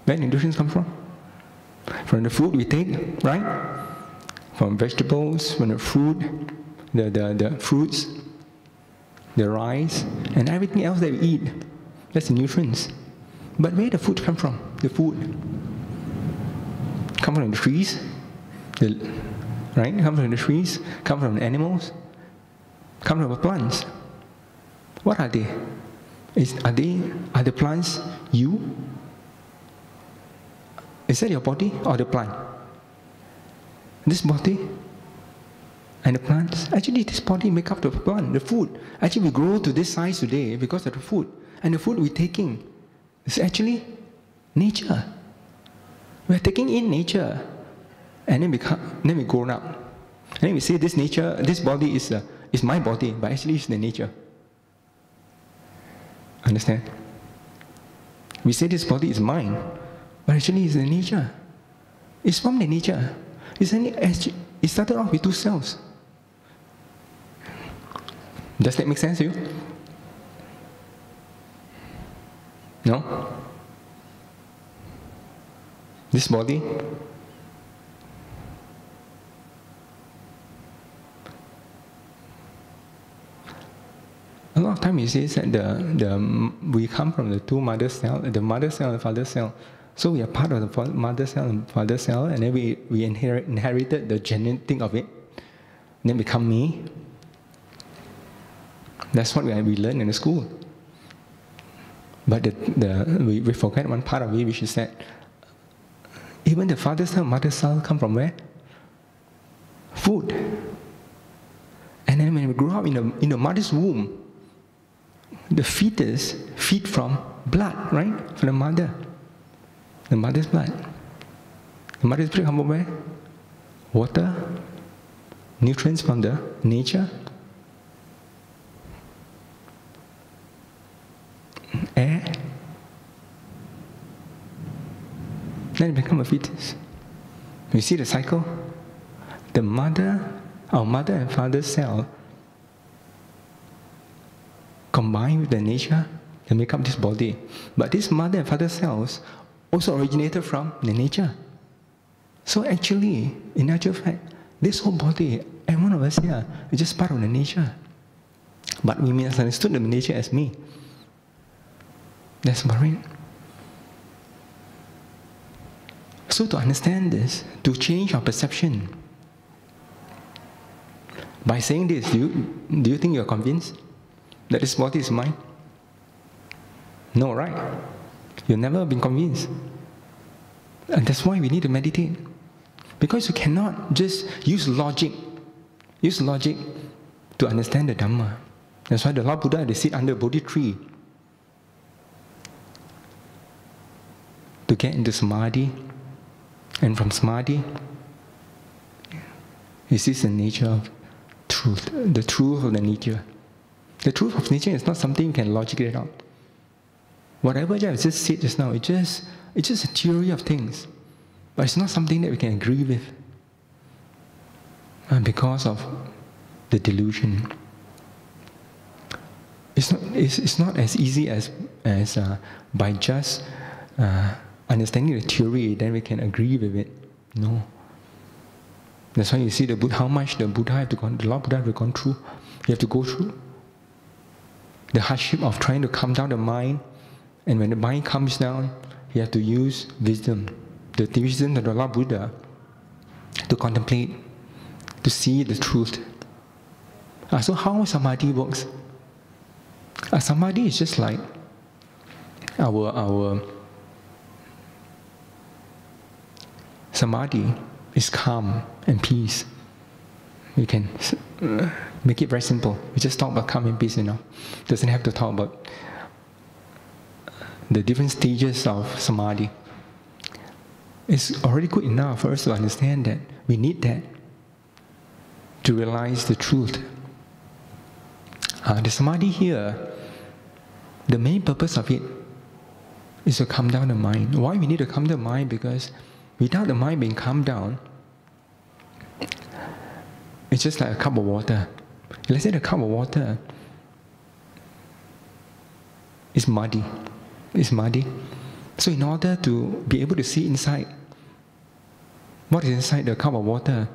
Where do nutrients come from? From the food we take, right? From vegetables, from the fruit, the fruits, the rice, and everything else that we eat. That's the nutrients. But where the food come from? The food come from the trees, right? Come from the trees, come from the animals, come from the plants. What are they? Are the plants you? Is that your body or the plant? This body and the plants. Actually, this body make up the plant, the food. Actually, we grow to this size today because of the food. And the food we're taking is actually nature. We're taking in nature. And then we grown up. And then we say this nature, this body is my body, but actually it's the nature. Understand? We say this body is mine, but actually it's the nature. It's from the nature. It started off with two cells. Does that make sense to you? No? This body, a lot of time it says that we come from the two mother cells, the mother cell and the father cell. So we are part of the mother cell and father cell, and then we inherited the genetic of it, and then become me. That's what we learn in the school. But we forget one part of it, which is that even the father cell, mother cell come from where? Food. And then when we grow up in the mother's womb, the fetus feed from blood, right? From the mother. The mother's blood. The mother's blood come from where? Water, nutrients from the nature, air. Then it becomes a fetus. You see the cycle? The mother, our mother and father cell combine with the nature and make up this body. But this mother and father cells also originated from the nature. So actually, in actual fact, this whole body, every one of us here, is just part of the nature. But we misunderstood the nature as me. That's about it. So to understand this, to change our perception, by saying this, do you think you're convinced that this body is mine? No, right? You've never been convinced. And that's why we need to meditate. Because you cannot just use logic to understand the Dhamma. That's why the Lord Buddha, they sit under a Bodhi tree to get into Samadhi. And from Samadhi, he sees the nature of truth, the truth of the nature. The truth of nature is not something you can logically get out. Whatever I just said just now, it's just a theory of things. But it's not something that we can agree with. Because of the delusion. It's not as easy as by just understanding the theory, then we can agree with it. No. That's why you see how much the Lord Buddha have gone through. You have to go through the hardship of trying to calm down the mind. And when the mind comes down, you have to use wisdom, the wisdom of the Lord Buddha, to contemplate, to see the truth. So how Samadhi works? Samadhi is just like our Samadhi is calm and peace. We can make it very simple. We just talk about calm and peace, Doesn't have to talk about the different stages of Samadhi. It's already good enough for us to understand that we need that to realize the truth. The Samadhi here, the main purpose of it is to calm down the mind. Why we need to calm the mind? Because without the mind being calmed down, it's just like a cup of water. Let's say the cup of water is muddy. It's muddy. So in order to be able to see inside what is inside the cup of water,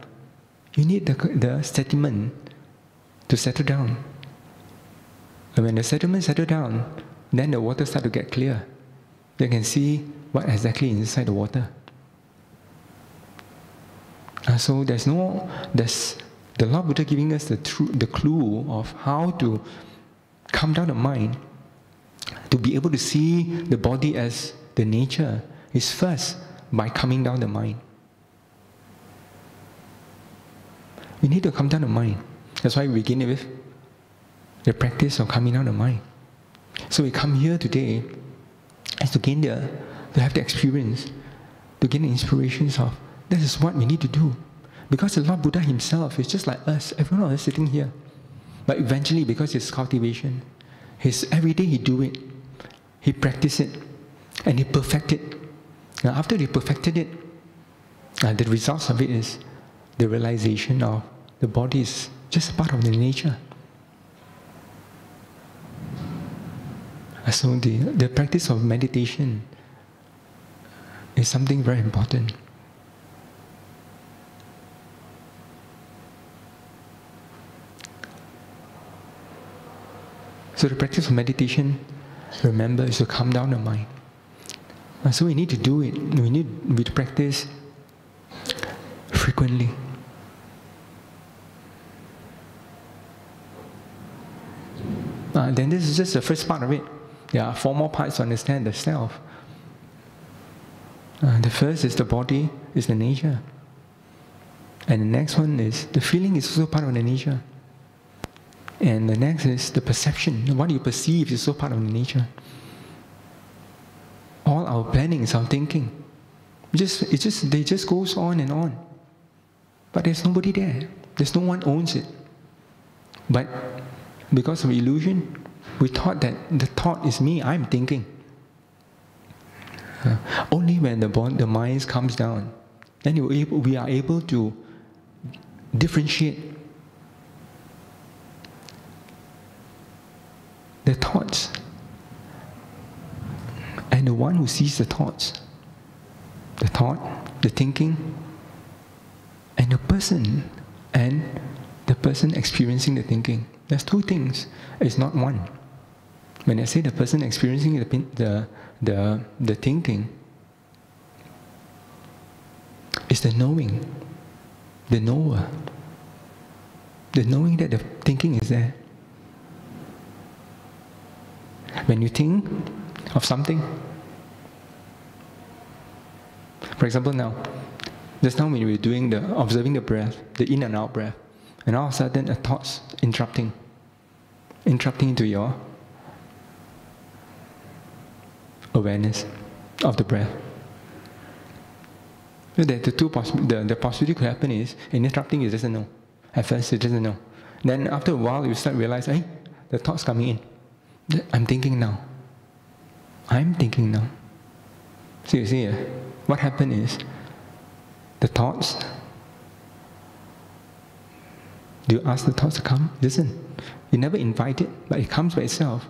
you need the sediment to settle down. And when the sediment settles down, then the water starts to get clear. You can see what exactly is inside the water. So there's the Lord Buddha giving us the clue of how to calm down the mind, to be able to see the body as the nature, is first by calming down the mind. We need to calm down the mind. That's why we begin with the practice of calming down the mind. So we come here today as to have the experience, to gain the inspirations of That is what we need to do. Because the Lord Buddha himself is just like us, everyone of us sitting here. But eventually, because it's cultivation, every day he do it, he practice it, and he perfect it. Now after he perfected it, the results of it is the realization of the body is just part of the nature. So the practice of meditation is something very important. So the practice of meditation, remember, is to calm down the mind. So we need to do it. We need to practice frequently. Then this is just the first part of it. There are 4 more parts to understand the self. The first is the body, is the nature. And the next one is the feeling is also part of the nature. And the next is the perception. What you perceive is also part of the nature. All our planning is our thinking. They just goes on and on. But there's nobody there. There's no one owns it. But because of illusion, we thought that the thought is me, I'm thinking. Only when the mind comes down, then we are able to differentiate the thoughts and the one who sees the thoughts. The thought, the thinking, and the person experiencing the thinking. There's 2 things. It's not one. When I say the person experiencing the thinking, it's the knowing, the knower, the knowing that the thinking is there. When you think of something, for example just now when we were doing observing the breath, the in and out breath, and all of a sudden a thought's interrupting into your awareness of the breath. So the possibility could happen is, interrupting, it doesn't know. At first it doesn't know. Then after a while you start realizing, hey, the thought's coming in. I'm thinking now. I'm thinking now. So you see, what happened is, the thoughts, do you ask the thoughts to come? Listen, you never invite it, but it comes by itself.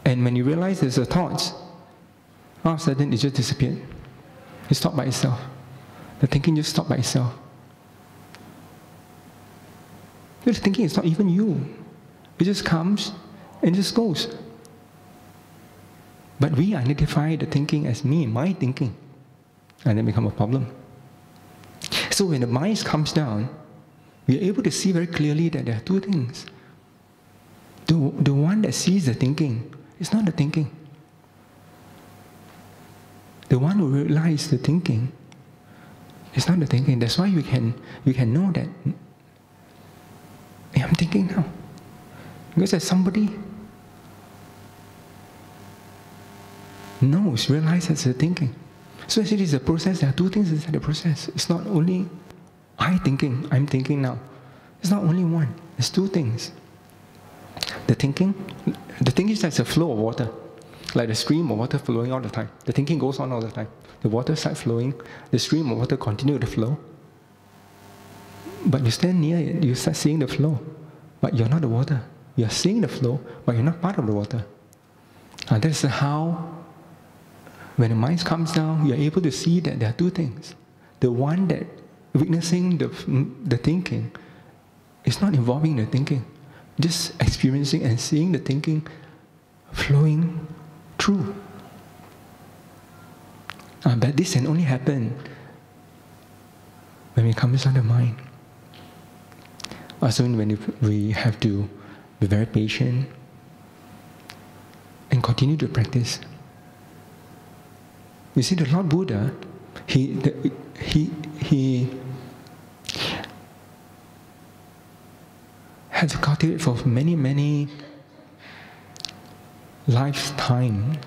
And when you realize there's the thoughts, all of a sudden it just disappeared. It stopped by itself. The thinking just stopped by itself. The thinking is not even you. It just comes and just goes. But we identify the thinking as me, my thinking, and then become a problem. So when the mind comes down, we are able to see very clearly that there are 2 things. The one that sees the thinking is not the thinking. The one who realizes the thinking is not the thinking. That's why we can know that, hey, I'm thinking now. Because there's somebody knows, realizes the thinking. So actually it's a process. There are 2 things inside the process. It's not only I'm thinking now. It's not only one. It's 2 things. The thinking is like a flow of water, like a stream of water flowing all the time. The thinking goes on all the time. The water starts flowing, the stream of water continues to flow. But you stand near it, you start seeing the flow. But you're not the water. You're seeing the flow, but you're not part of the water. And that's how, when the mind comes down, you're able to see that there are 2 things. The one that witnessing the thinking is not involving the thinking, just experiencing and seeing the thinking flowing through. But this can only happen when it comes on the mind. Also, when we have to be very patient and continue to practice. You see, the Lord Buddha, he had to cultivate for many lifetime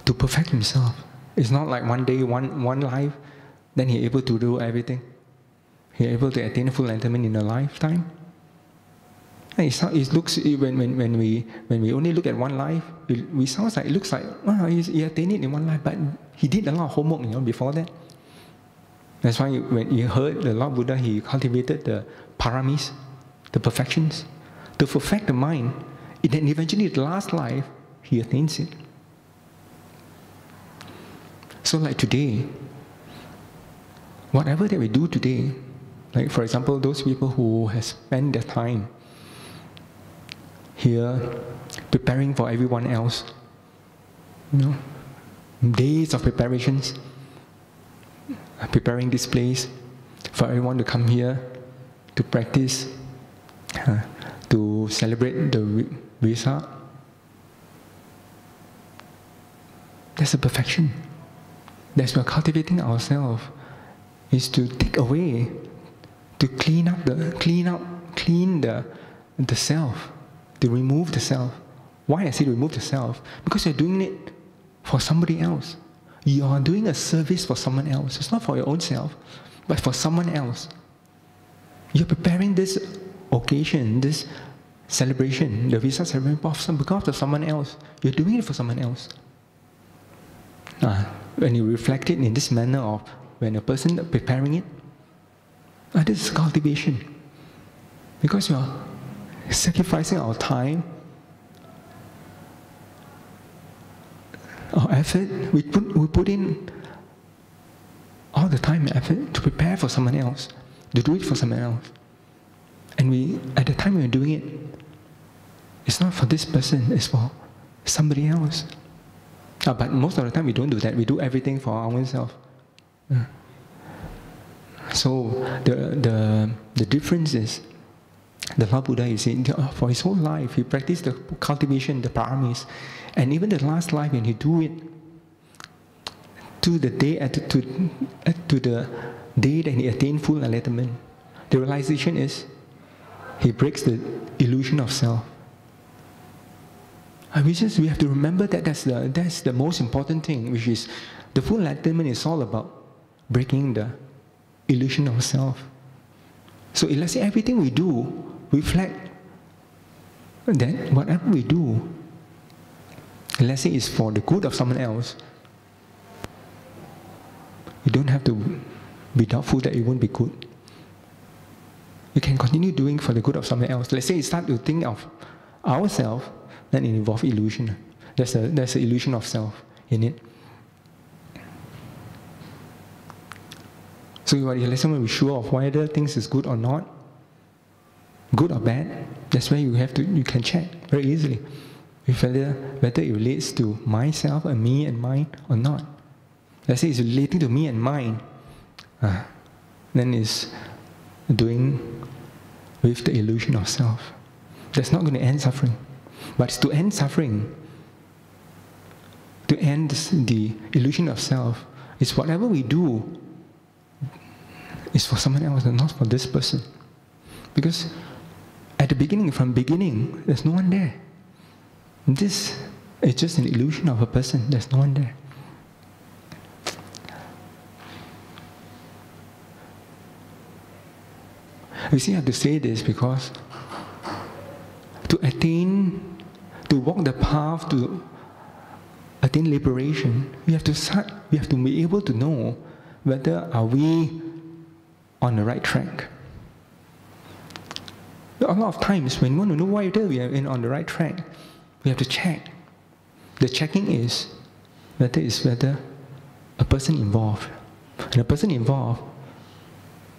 to perfect himself. It's not like one day, one life, then he is able to do everything. He is able to attain full enlightenment in a lifetime. And it looks, when we only look at one life, it looks like, oh, he attained it in one life, but he did a lot of homework, before that. That's why when you heard the Lord Buddha, he cultivated the paramis, the perfections, to perfect the mind. And then eventually, the last life, he attains it. So like today, whatever that we do today, like for example, those people who have spent their time here preparing for everyone else, days of preparations, preparing this place for everyone to come here to practice, to celebrate the Wesak. That's a perfection. That's why cultivating ourselves is to take away, to clean the self, to remove the self. Why I say remove the self? Because you're doing it for somebody else. You are doing a service for someone else. It's not for your own self, but for someone else. You're preparing this occasion, this celebration, the Wesak celebration, because of someone else. You're doing it for someone else. When you reflect it in this manner of when a person preparing it, this is cultivation. Because you are sacrificing our time, our effort. We put in all the time and effort to prepare for someone else, to do it for someone else. And at the time we're doing it, it's not for this person, it's for somebody else. But most of the time we don't do that. We do everything for our own self. So the difference is, the Lord Buddha is saying, for his whole life, he practiced the cultivation, the paramis, and even the last life when he do it, to the day that he attained full enlightenment, the realization is, he breaks the illusion of self. We have to remember that that's the most important thing, which is the full enlightenment is all about breaking the illusion of self. So let's say everything we do reflect that whatever we do, let's say it's for the good of someone else, you don't have to be doubtful that it won't be good. You can continue doing for the good of someone else. Let's say you start to think of ourselves, then it involves illusion. There's an illusion of self in it. So let's say when we're sure of whether things is good or not, good or bad, that's where you can check very easily whether it relates to myself and me and mine or not. Let's say it's relating to me and mine, then it's doing with the illusion of self. That's not going to end suffering. But to end suffering, to end the illusion of self, is whatever we do is for someone else and not for this person. Because at the beginning, from beginning, there's no one there. This is just an illusion of a person. There's no one there. You see, I have to say this because to walk the path to attain liberation, we have to be able to know whether are we on the right track. A lot of times when we want to know whether we are on the right track, we have to check. The checking is whether a person involved. And a person involved,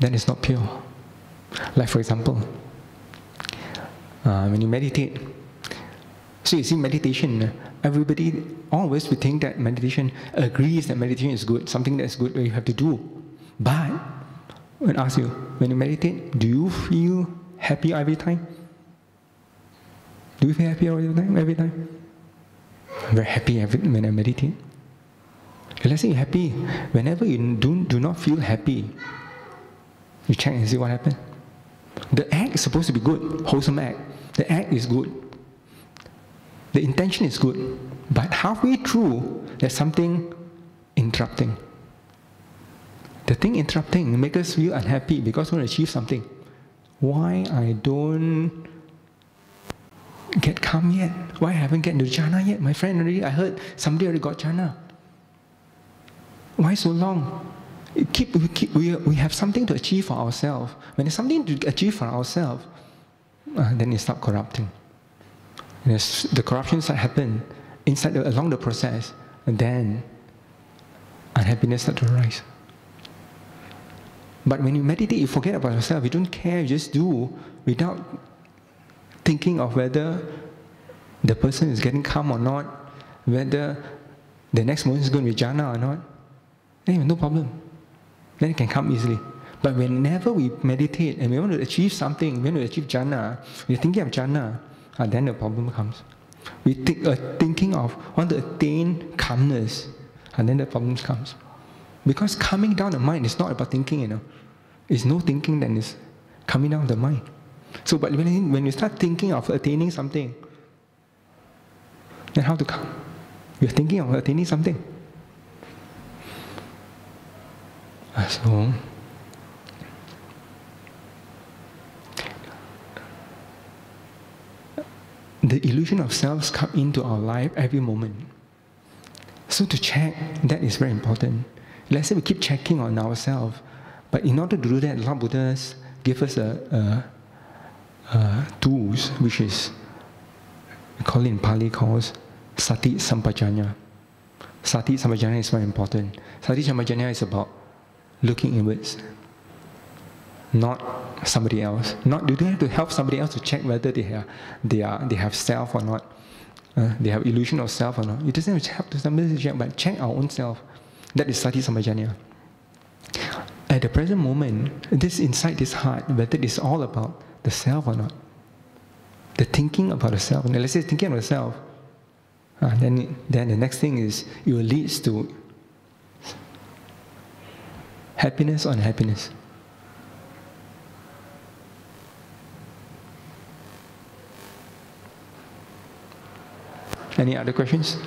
then it's not pure. Like for example, when you meditate, so you see meditation, everybody always would think that meditation agrees that meditation is good, something that's good that you have to do. But when I ask you, when you meditate, do you feel happy every time? Do you feel happy every time? I'm very happy when I meditate. Okay, let's say you're happy. Whenever you do not feel happy, you check and see what happened. The act is supposed to be good, wholesome act. The act is good. The intention is good. But halfway through, there's something interrupting. The thing interrupting makes us feel unhappy because we want to achieve something. Why I don't get calm yet? Why I haven't get into jhana yet? My friend I heard somebody already got jhana. Why so long? We have something to achieve for ourselves. When there's something to achieve for ourselves, then it starts corrupting. The corruptions that happen along the process, and then unhappiness starts to arise. But when you meditate, you forget about yourself. You don't care. You just do without thinking of whether the person is getting calm or not, whether the next moment is going to be jhana or not. Then no problem. Then it can come easily. But whenever we meditate and we want to achieve something, we want to achieve jhana, we're thinking of jhana, then the problem comes. We thinking of want to attain calmness, and then the problem comes. Because calming down the mind is not about thinking, It's no thinking that is coming down the mind. So, but when you start thinking of attaining something, then how to calm? You're thinking of attaining something. So, the illusion of selves come into our life every moment. So to check, that is very important. Let's say we keep checking on ourselves, but in order to do that, Lord Buddhas give us tools, which is, we call it in Pali calls Sati Sampajanya. Sati Sampajanya is very important. Sati Sampajanya is about looking inwards, not somebody else. You don't have to help somebody else to check whether they have self or not. They have illusion of self or not. You just have to help somebody to check, but check our own self. That is Sati Sampajanya. At the present moment, this inside this heart, whether it's all about the self or not, the thinking about the self. And let's say thinking about the self, then the next thing is it will lead to happiness or unhappiness. Any other questions?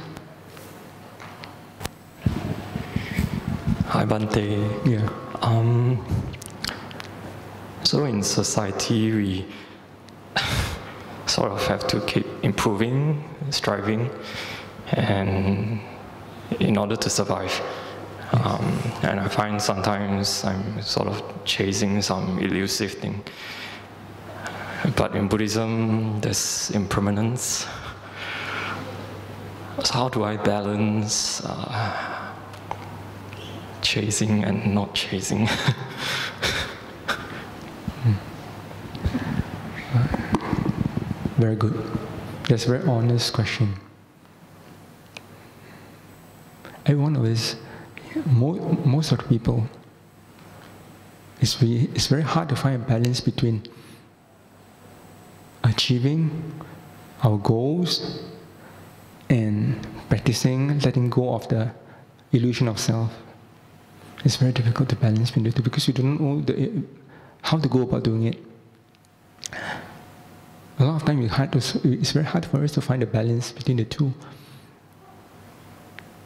Hi, Bhante. Yeah. So in society, we sort of have to keep improving, striving, and in order to survive. And I find sometimes I'm sort of chasing some elusive thing. But in Buddhism, there's impermanence. So how do I balance chasing and not chasing? Very good. That's a very honest question. Every one of us, most of the people, it's very hard to find a balance between achieving our goals and practicing letting go of the illusion of self. It's very difficult to balance between the two because you don't know how to go about doing it. A lot of times it's very hard for us to find a balance between the two.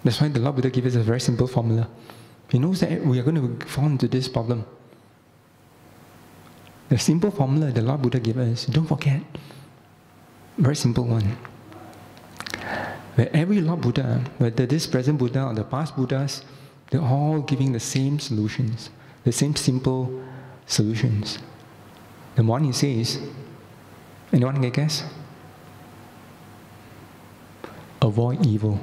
That's why the Lord Buddha gave us a very simple formula. He knows that we are going to fall into this problem. The simple formula the Lord Buddha gave us, don't forget. Very simple one. Where every Lord Buddha, whether this present Buddha or the past Buddhas, they're all giving the same solutions, the same simple solutions. The one he says, anyone can guess? Avoid evil.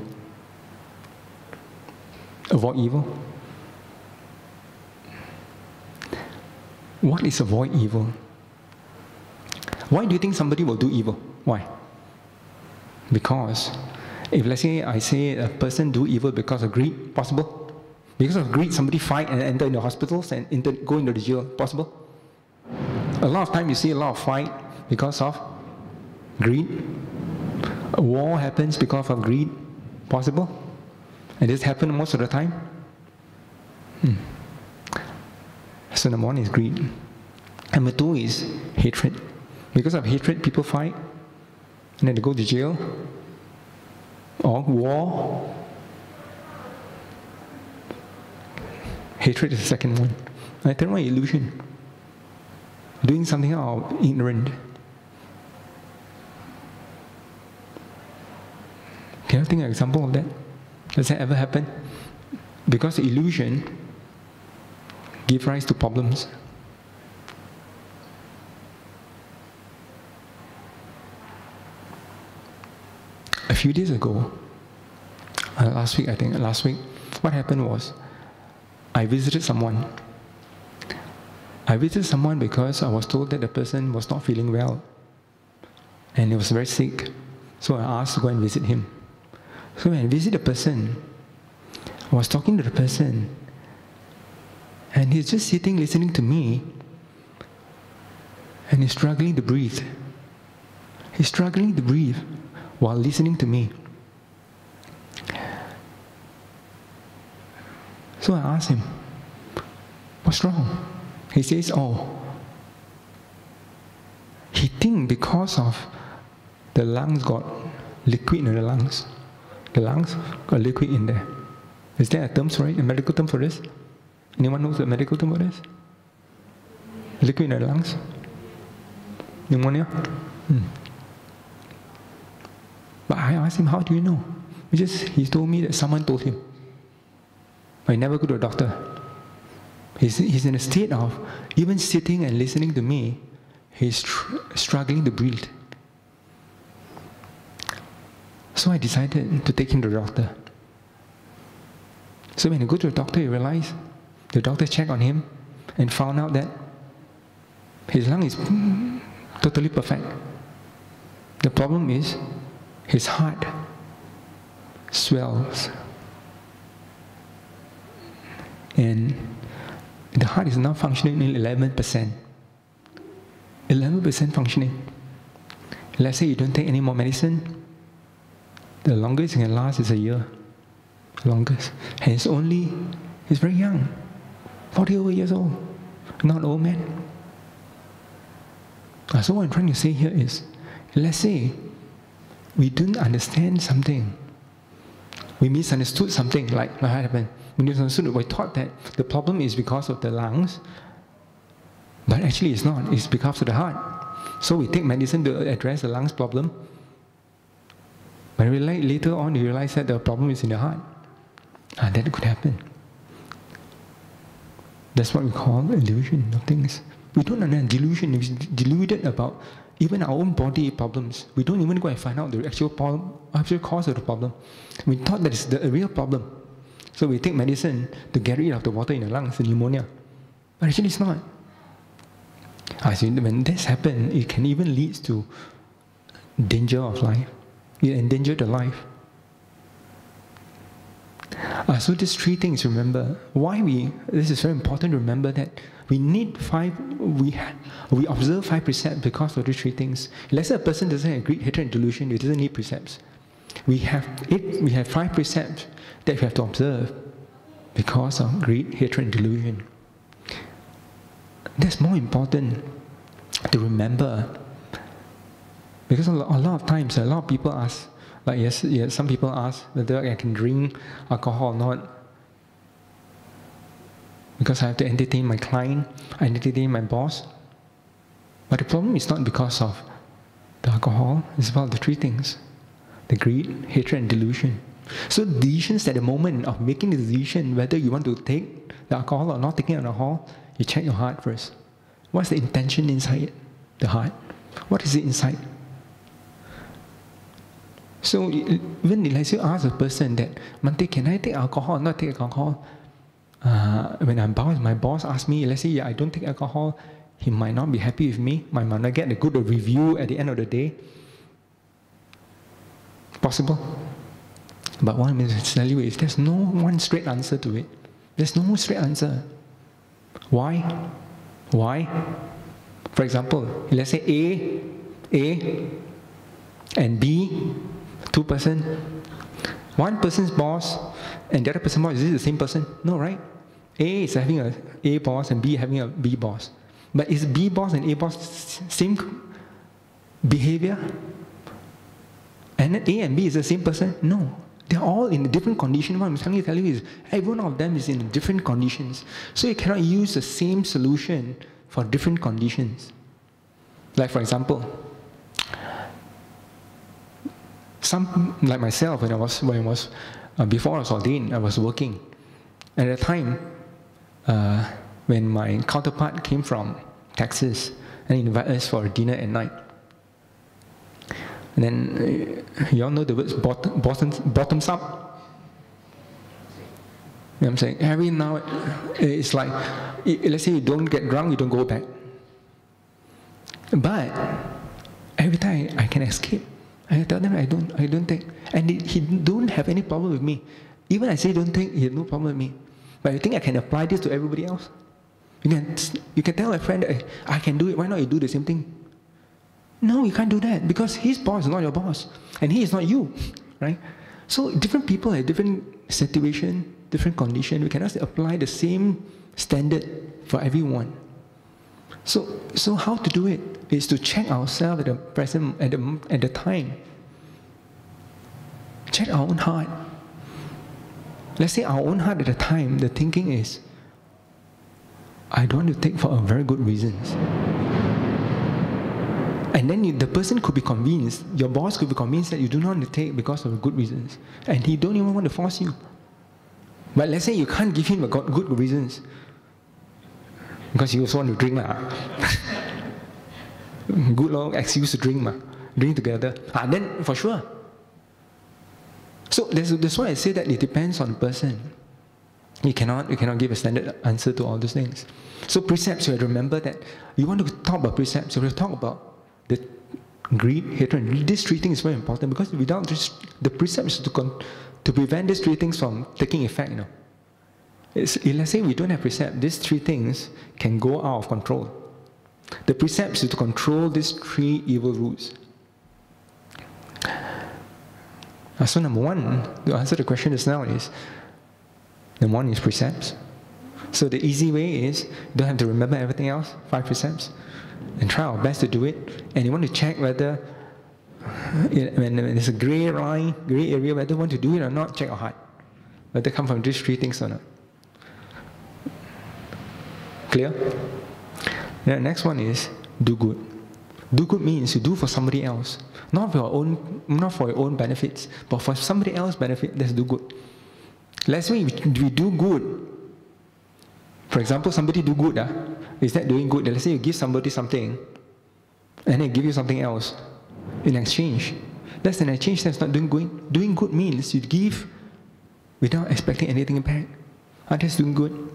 Avoid evil? What is avoid evil? Why do you think somebody will do evil? Why? Because if let's say I say a person do evil because of greed, possible? Because of greed, somebody fight and enter into hospitals and go into the jail, possible? A lot of time you see a lot of fight because of greed. A war happens because of greed, possible? And this happens most of the time? So number one is greed. Number two is hatred. Because of hatred, people fight, and then they go to jail, or war. Hatred is the second one. And the third one, illusion. Doing something out of ignorance. Can you think of an example of that? Does that ever happen? Because illusion gives rise to problems. A few days ago, last week, what happened was, I visited someone. I visited someone because I was told that the person was not feeling well. And he was very sick. So I asked to go and visit him. So when I visited the person, I was talking to the person, and he's just sitting listening to me, and he's struggling to breathe. He's struggling to breathe while listening to me. So I asked him, what's wrong? He says, he thinks because of the lungs got liquid in the lungs. The lungs got liquid in there. Is there a term for it, a medical term for this? Anyone knows the medical term for this? Liquid in the lungs? Pneumonia? But I asked him, how do you know? He told me that someone told him. I never go to a doctor. He's in a state of, even sitting and listening to me, he's struggling to breathe. So I decided to take him to the doctor. So when you go to the doctor, you realize, the doctor checked on him and found out that his lung is totally perfect. The problem is, his heart swells. And the heart is now functioning in 11%. 11% functioning. Let's say you don't take any more medicine, the longest it can last is a year. Longest. And he's very young. 40 over years old. Not an old man. So what I'm trying to say here is, let's say we didn't understand something. We misunderstood something, like what happened. We misunderstood, we thought that the problem is because of the lungs, but actually it's not, it's because of the heart. So we take medicine to address the lungs problem, but later on you realize that the problem is in the heart. That could happen. That's what we call illusion of things. We don't understand delusion. Is deluded about even our own body problems. We don't even go and find out the actual cause of the problem. We thought that is the real problem. So we take medicine to get rid of the water in the lungs, the pneumonia. But actually it's not. When this happens, it can even lead to danger of life. It endangers the life. So these three things, remember, this is very important to remember that we need we observe 5 precepts because of these three things. Let's say a person doesn't have greed, hatred, and delusion, he doesn't need precepts. We have 5 precepts that we have to observe because of greed, hatred, and delusion. That's more important to remember, because a lot of times, a lot of people ask, like some people ask whether I can drink alcohol or not, because I have to entertain my client, I entertain my boss. But the problem is not because of the alcohol, it's about the three things: the greed, hatred, and delusion. So decisions at the moment of making the decision whether you want to take the alcohol or not taking alcohol, you check your heart first. What's the intention inside the heart? What is it inside? So when let's say you ask a person that, Bhante, can I take alcohol or not take alcohol? When my boss asks me, let's say I don't take alcohol, he might not be happy with me, might not get a good review at the end of the day. Possible. But what I'm going to tell you is there's no one straight answer to it. There's no straight answer. Why? Why? For example, let's say A and B, two person. One person's boss and the other person's boss, is it the same person? No, right? A is having a A boss and B having a B boss. But is B boss and A boss same behavior? And A and B is the same person? No. They're all in a different condition. What I'm trying to tell you is, every one of them is in different conditions. So you cannot use the same solution for different conditions. Like for example, like myself, before I was ordained, I was working. And at the time, when my counterpart came from Texas and he invited us for a dinner at night. And then, you all know the words bottoms up? You know what I'm saying? Every now, it's like, let's say you don't get drunk, you don't go back. But, every time I can escape. I tell them I don't take. And he don't have any problem with me. Even I say don't take, he has no problem with me. But you think I can apply this to everybody else? You can tell a friend, I can do it, why not you do the same thing? No, you can't do that, because his boss is not your boss, and he is not you, right? So different people have different situation, different condition. We cannot apply the same standard for everyone. So how to do it is to check ourselves at the present, at the time. Check our own heart. Let's say our own heart at the time, the thinking is, I don't want to take for a very good reasons. And then the person could be convinced, your boss could be convinced that you do not want to take because of good reasons. And he don't even want to force you. But let's say you can't give him good reasons. Because you also want to drink. Good long excuse to drink. Drink together. Then for sure. So that's why I say that it depends on the person. You cannot give a standard answer to all those things. So precepts, you have to remember that you want to talk about precepts, you have to talk about the greed, hatred, and these three things is very important, because without this, the precepts to prevent these three things from taking effect, let's say we don't have precept, these three things can go out of control. The precepts is to control these three evil roots. So number one, to answer the question just now is, number one is precepts. So the easy way is, you don't have to remember everything else, 5 precepts, and try our best to do it. And you want to check whether, when there's a gray area, whether you want to do it or not, check your heart. Whether it comes from these three things or not. Clear? The next one is, do good. Do good means you do for somebody else. Not for your own benefits, but for somebody else's benefit, let's do good. Let's say we do good. For example, somebody do good. Is that doing good? Let's say you give somebody something, and they give you something else in exchange. That's an exchange, that's not doing good. Doing good means you give without expecting anything back. That's doing good.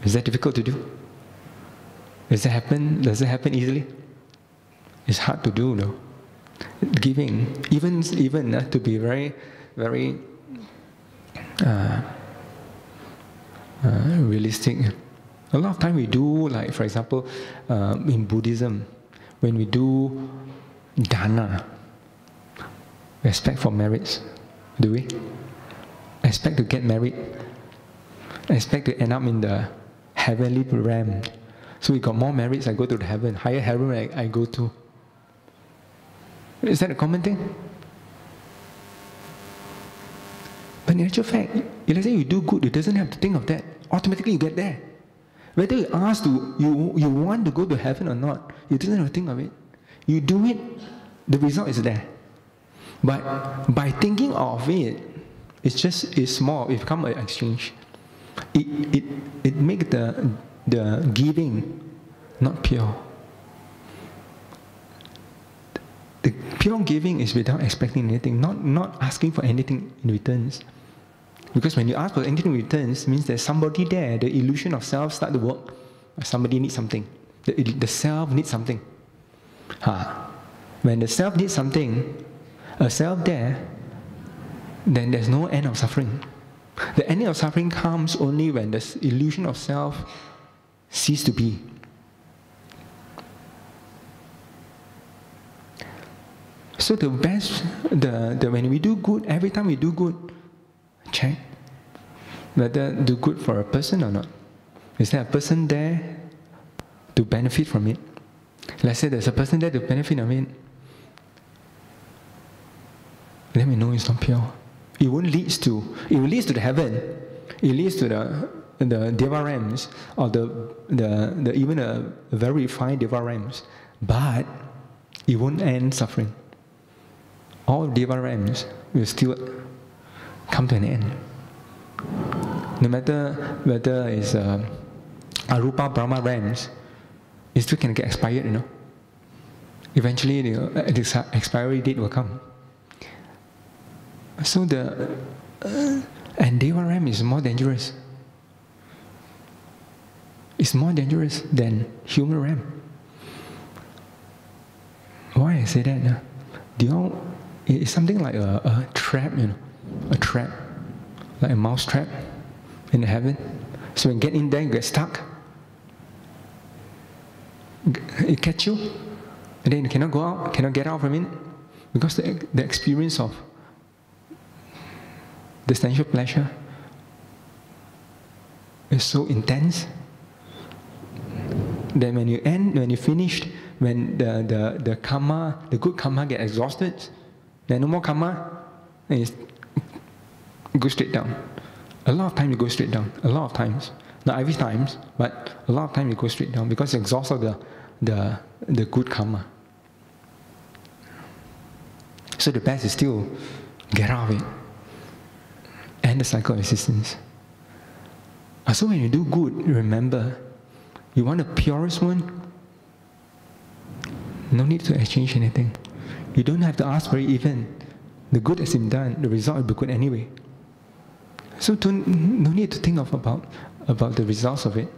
Is that difficult to do? Does it happen easily? It's hard to do though. Giving, even to be very, very realistic. A lot of time we do, like for example, in Buddhism, when we do dana, we expect for marriage, do we? Expect to get married, expect to end up in the heavenly realm. So we got more merits, I go to the heaven, higher heaven I go to. Is that a common thing? But in actual fact, let's say you do good, you doesn't have to think of that. Automatically you get there. Whether you ask to, you want to go to heaven or not, you doesn't have to think of it. You do it, the result is there. But by thinking of it, it's small, it becomes an exchange. It makes the giving not pure. The pure giving is without expecting anything, not asking for anything in returns. Because when you ask for anything in returns, it means there's somebody there, the illusion of self start to work. Somebody needs something. The self needs something. When the self needs something, a self there, then there's no end of suffering. The ending of suffering comes only when the illusion of self ceases to be. So the best, when we do good, every time we do good, check whether do good for a person or not. Is there a person there to benefit from it? Let's say there's a person there to benefit from it. then we know it's not pure. It won't lead to. It will lead to the heaven. It leads to the Deva realms, or the even a very refined Deva realms. But it won't end suffering. All Deva realms will still come to an end. No matter whether it's Arupa Brahma realms, it still can get expired, you know. Eventually, the expiry date will come. So and Deva realm is more dangerous. It's more dangerous than human realm. Why I say that? It's something like a trap, you know, a trap, like a mouse trap in heaven. So when you get in there, you get stuck. It catch you, and then you cannot go out, cannot get out from it, because the experience of the sensual pleasure is so intense. Then when you finished, when the karma, the good karma get exhausted, then no more karma, and you go straight down. A lot of times you go straight down. A lot of times, not every time, but a lot of times you go straight down because you exhausted the good karma. So the best is still get out of it. End the cycle of existence. So when you do good, remember, you want the purest one, no need to exchange anything. You don't have to ask for it even. The good has been done, the result will be good anyway. So no need to think about the results of it.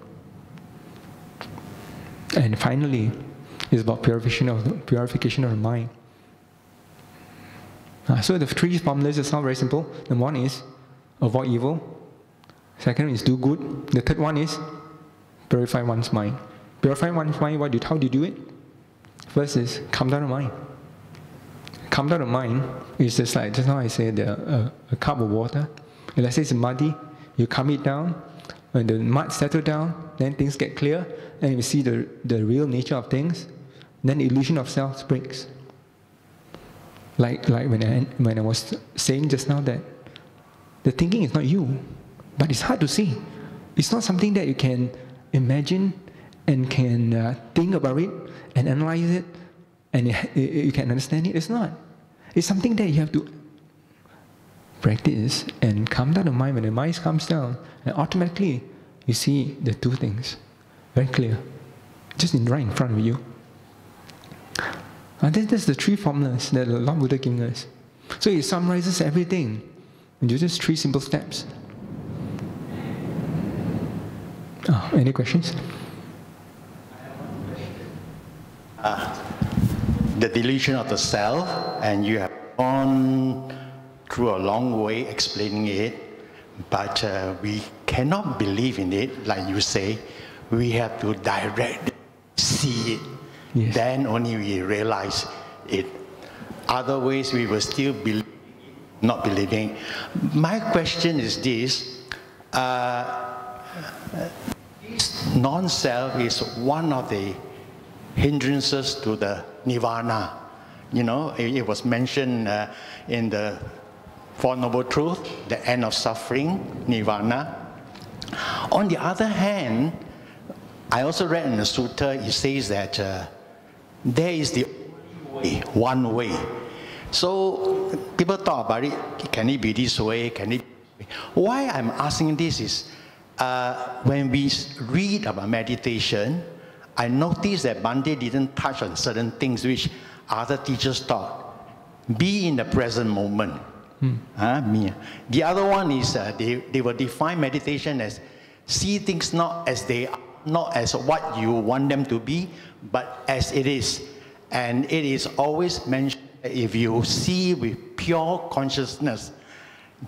And finally, it's about purification of the mind. So the three formulas sound very simple. The one is avoid evil. Second is do good. The third one is purify one's mind. Purify one's mind, how do you do it? First is calm down the mind. Calm down the mind is just like, just now I said, a cup of water. And let's say it's muddy, you calm it down, when the mud settles down, then things get clear, and you see the real nature of things, then the illusion of self breaks. Like when I was saying just now that the thinking is not you, but it's hard to see. It's not something that you can imagine and can think about it and analyze it and you can understand it. It's not. It's something that you have to practice and calm down the mind. When the mind calms down, and automatically you see the two things very clear, just right in front of you. And that's the three formulas that the Lord Buddha gave us. So it summarizes everything into just three simple steps. Any questions? The delusion of the self, and you have gone through a long way explaining it, but we cannot believe in it, like you say. We have to directly see it. Yes. Then only we realize it. Other ways we will still believe, not believing. My question is this. Non-self is one of the hindrances to the nirvana. You know, it was mentioned in the Four Noble Truths, the end of suffering, nirvana. On the other hand, I also read in the sutta, it says that there is the only way, one way. So people talk about it, can it be this way, can it be this way? Why I'm asking this is, when we read about meditation, I noticed that Bhante didn't touch on certain things which other teachers taught. Be in the present moment. The other one is they will define meditation as see things not as they are, not as what you want them to be, but as it is. And it is always mentioned that if you see with pure consciousness,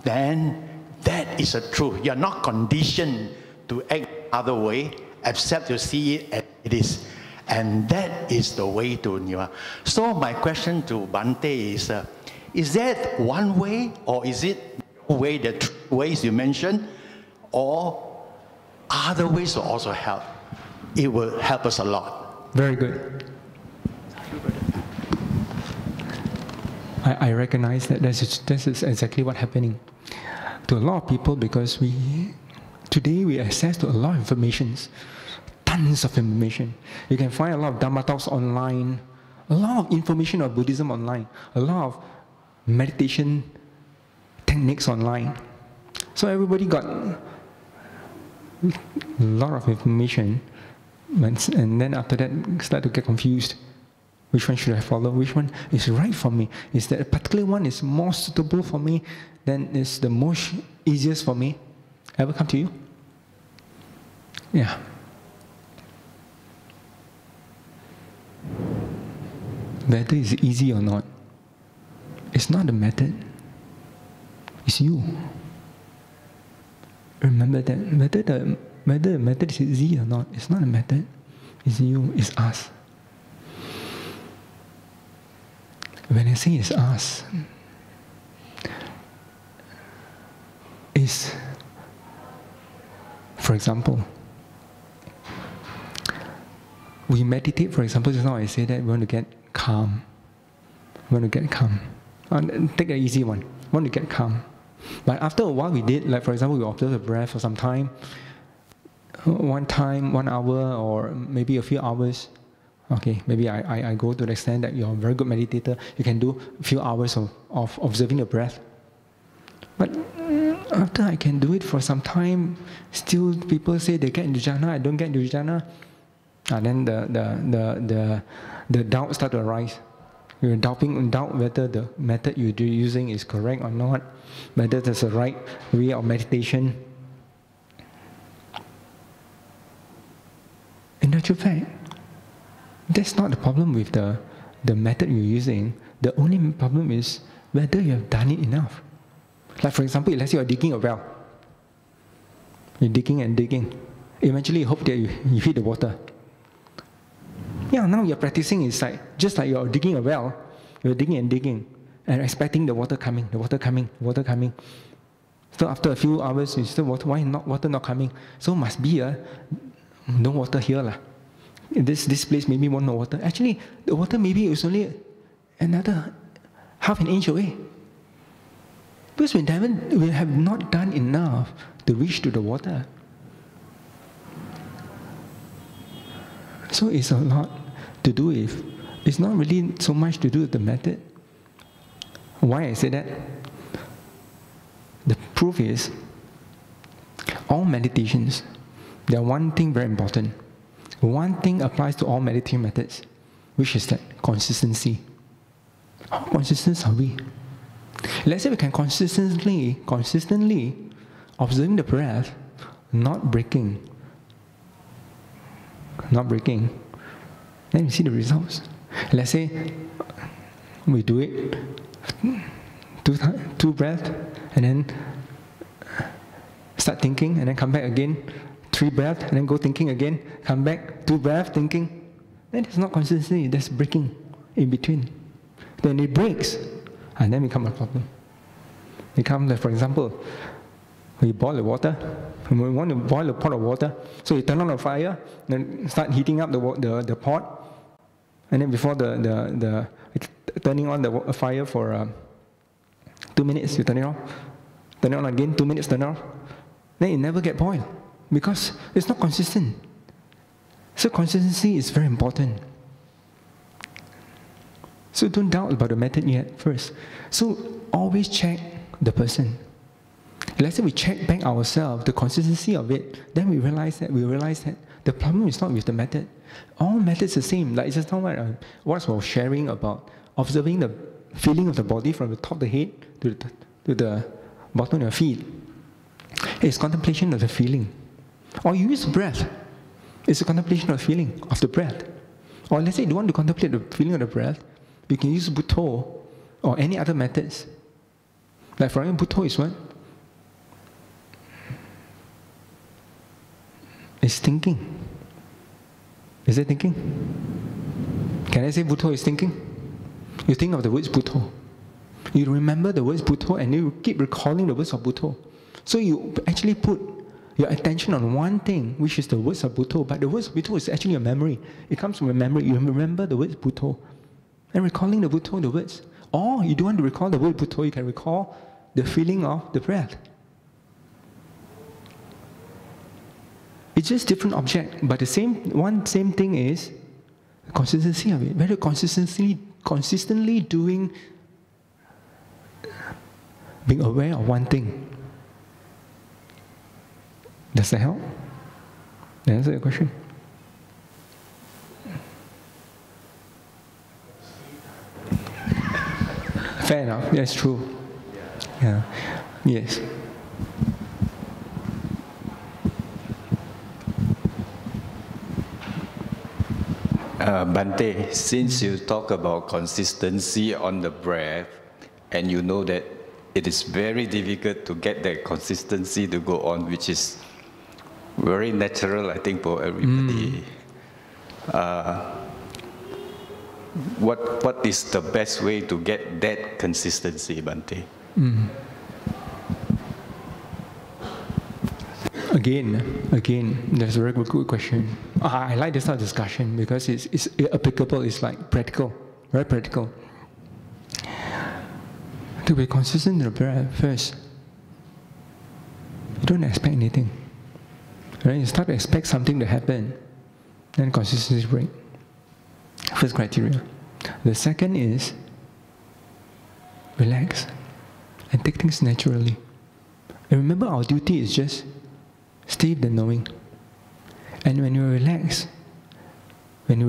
then that is a truth. You are not conditioned to act other way, except to see it as it is. And that is the way to nirvana. So my question to Bhante is that one way, or is it the way, the ways you mentioned, or other ways will also help? It will help us a lot. Very good. I recognize that this is exactly what's happening to a lot of people, because today we access to a lot of information, tons of information. You can find a lot of Dhamma talks online, a lot of information of Buddhism online, a lot of meditation techniques online. So everybody got a lot of information, and then after that start to get confused. Which one should I follow? Which one is right for me? Is that a particular one is more suitable for me? Then is the most easiest for me? Ever come to you? Yeah. Whether it's easy or not, it's not the method. It's you. Remember that whether the method is easy or not, it's not the method. It's you. It's us. When I say it's us, is, for example, we meditate, for example, just now I say that we want to get calm. We want to get calm. Take an easy one. We want to get calm. But after a while we did, like for example, we observe the breath for some time, 1 hour, or maybe a few hours. Okay, maybe I go to the extent that you're a very good meditator. You can do a few hours of observing the breath. But after I can do it for some time, still people say they get into jhana, I don't get into jhana. Then the doubt start to arise. You're doubt whether the method you're using is correct or not, whether there's a right way of meditation. In actual fact, that's not the problem with the method you're using. The only problem is whether you have done it enough. Like for example, let's say you're digging a well. You're digging and digging. Eventually you hope that you hit the water. Yeah, now you're practicing, it's like, just like you're digging a well, you're digging and digging, and expecting the water coming, the water coming, the water coming. So after a few hours, you still water not coming? So must be no water here lah. This place maybe want no water. Actually, the water maybe is only another half an inch away. Because we have not done enough to reach to the water. So it's a lot to do with. It's not really so much to do with the method. Why I say that? The proof is, all meditations, there's one thing very important. One thing applies to all meditation methods, which is that consistency. How consistent are we? Let's say we can consistently observing the breath, not breaking, then we see the results. Let's say we do it two breaths, and then start thinking, and then come back again, 3 breaths, and then go thinking again, come back, 2 breaths, thinking. Then it's not consistency, that's breaking in between. Then it breaks, and then becomes a problem. It comes, like, for example, we boil the water, and we want to boil a pot of water, so you turn on the fire, then start heating up the pot, and then before turning on the fire for 2 minutes, you turn it on again, 2 minutes, turn it off, then it never get boiled, because it's not consistent. So consistency is very important. So don't doubt about the method yet first. So always check the person. Let's say we check back ourselves, the consistency of it, then we realize that the problem is not with the method. All methods are the same. Like just now what I was sharing about observing the feeling of the body from the top of the head to the bottom of your feet. It's contemplation of the feeling. Or you use breath. It's a contemplation of the feeling of the breath. Or let's say you want to contemplate the feeling of the breath, you can use Bhutto or any other methods. Like for example, Bhutto is what? It's thinking. Is it thinking? Can I say Bhutto is thinking? You think of the words Bhutto. You remember the words Bhutto and you keep recalling the words of Bhutto. So you actually put your attention on one thing, which is the words of Bhutto. But the words of Bhutto is actually a memory. It comes from a memory. You remember the words Bhutto. And recalling the Bhutto, the words. Or you don't want to recall the word Bhutto, you can recall the feeling of the breath. It's just different object, but the same thing is the consistency of it. Very consistently doing, being aware of one thing. Does that help? That answer your question? Fair enough. That's true. Yeah. Yes. Bhante, since you talk about consistency on the breath, and you know that it is very difficult to get that consistency to go on, which is very natural, I think, for everybody. What is the best way to get that consistency, Bhante? Again, that's a very good question. I like this type of discussion because it's applicable, it's like practical, very practical. To be consistent in the breath first, you don't expect anything. Right? You start to expect something to happen, then consistency break. First criteria. The second is relax and take things naturally. And remember, our duty is just stay with the knowing. And when you relax, when you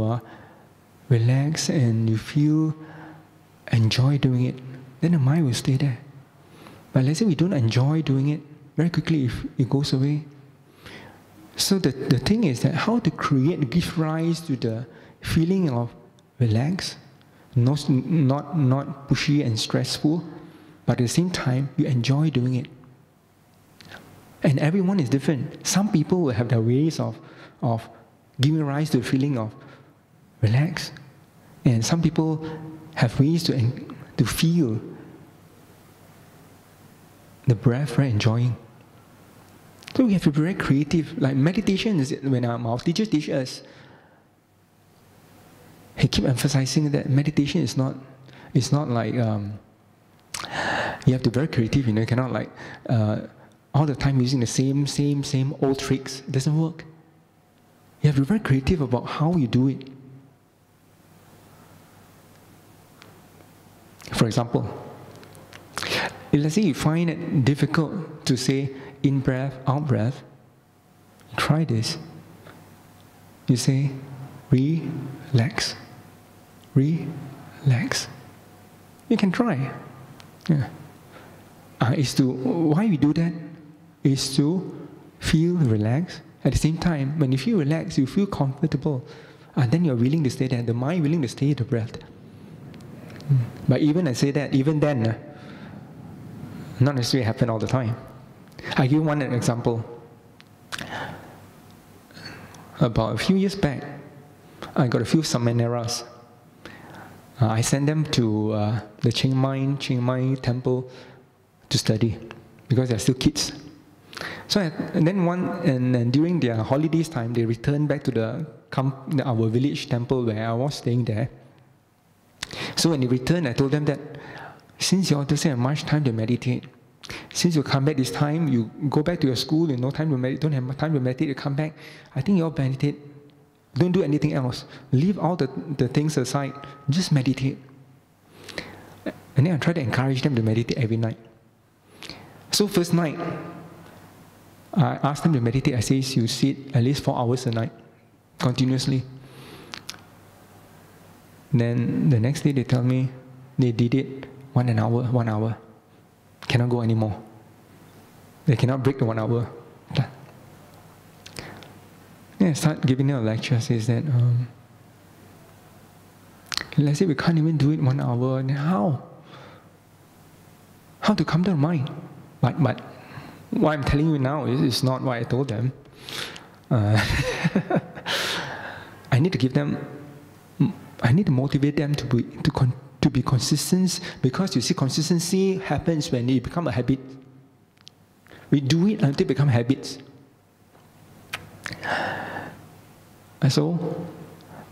are relaxed and you feel enjoy doing it, then the mind will stay there. But let's say we don't enjoy doing it, very quickly it goes away. So the thing is that how to give rise to the feeling of relax, not pushy and stressful, but at the same time you enjoy doing it. And everyone is different. Some people will have their ways of giving rise to the feeling of relax, and some people have ways to feel the breath, very enjoying. So we have to be very creative. Like meditation is when our teachers teach us. He keep emphasizing that meditation is not like you have to be very creative. You cannot like all the time using the same old tricks. It doesn't work. You have to be very creative about how you do it. For example, if let's say you find it difficult to say in breath, out breath, try this. You say, relax, relax. You can try. Yeah. Why we do that is to feel relaxed. At the same time, when you feel relaxed, you feel comfortable. And then you're willing to stay there. The mind willing to stay at the breath. But even I say that, even then, not necessarily happen all the time. I give one example. About a few years back, I got a few samaneras. I sent them to the Chiang Mai temple to study because they're still kids. So and then during their holidays time, they returned back to our village temple where I was staying there. So when they returned, I told them that since you all don't have much time to meditate, since you come back this time, you go back to your school, you no time to meditate, don't have time to meditate, you come back, I think you all meditate. Don't do anything else. Leave all the things aside. Just meditate. And then I try to encourage them to meditate every night. So first night, I asked them to meditate. I say, you sit at least 4 hours a night, continuously. Then the next day they tell me they did it 1 hour. Cannot go anymore. They cannot break the 1 hour. Then I start giving them a lecture, says that, let's say we can't even do it 1 hour, then how? How to calm down the mind? But what I'm telling you now is not what I told them. I need to give them, I need to motivate them to be consistent, because you see, consistency happens when it becomes a habit. We do it until it becomes habits. And so,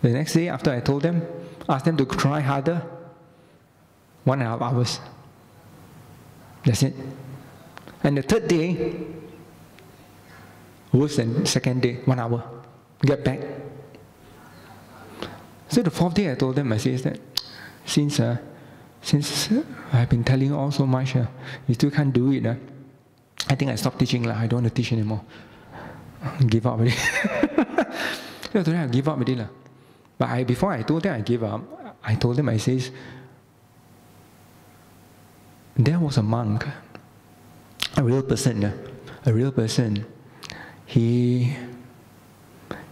the next day after I told them, ask them to try harder. 1.5 hours. That's it. And the third day, worse than second day, 1 hour. Get back. So the fourth day I told them, I said that since I've been telling you all so much, you still can't do it. I think I stopped teaching. I don't want to teach anymore. Give up already. So today I give up already. But before I told them I gave up, I told them, I says, there was a monk, a real person. He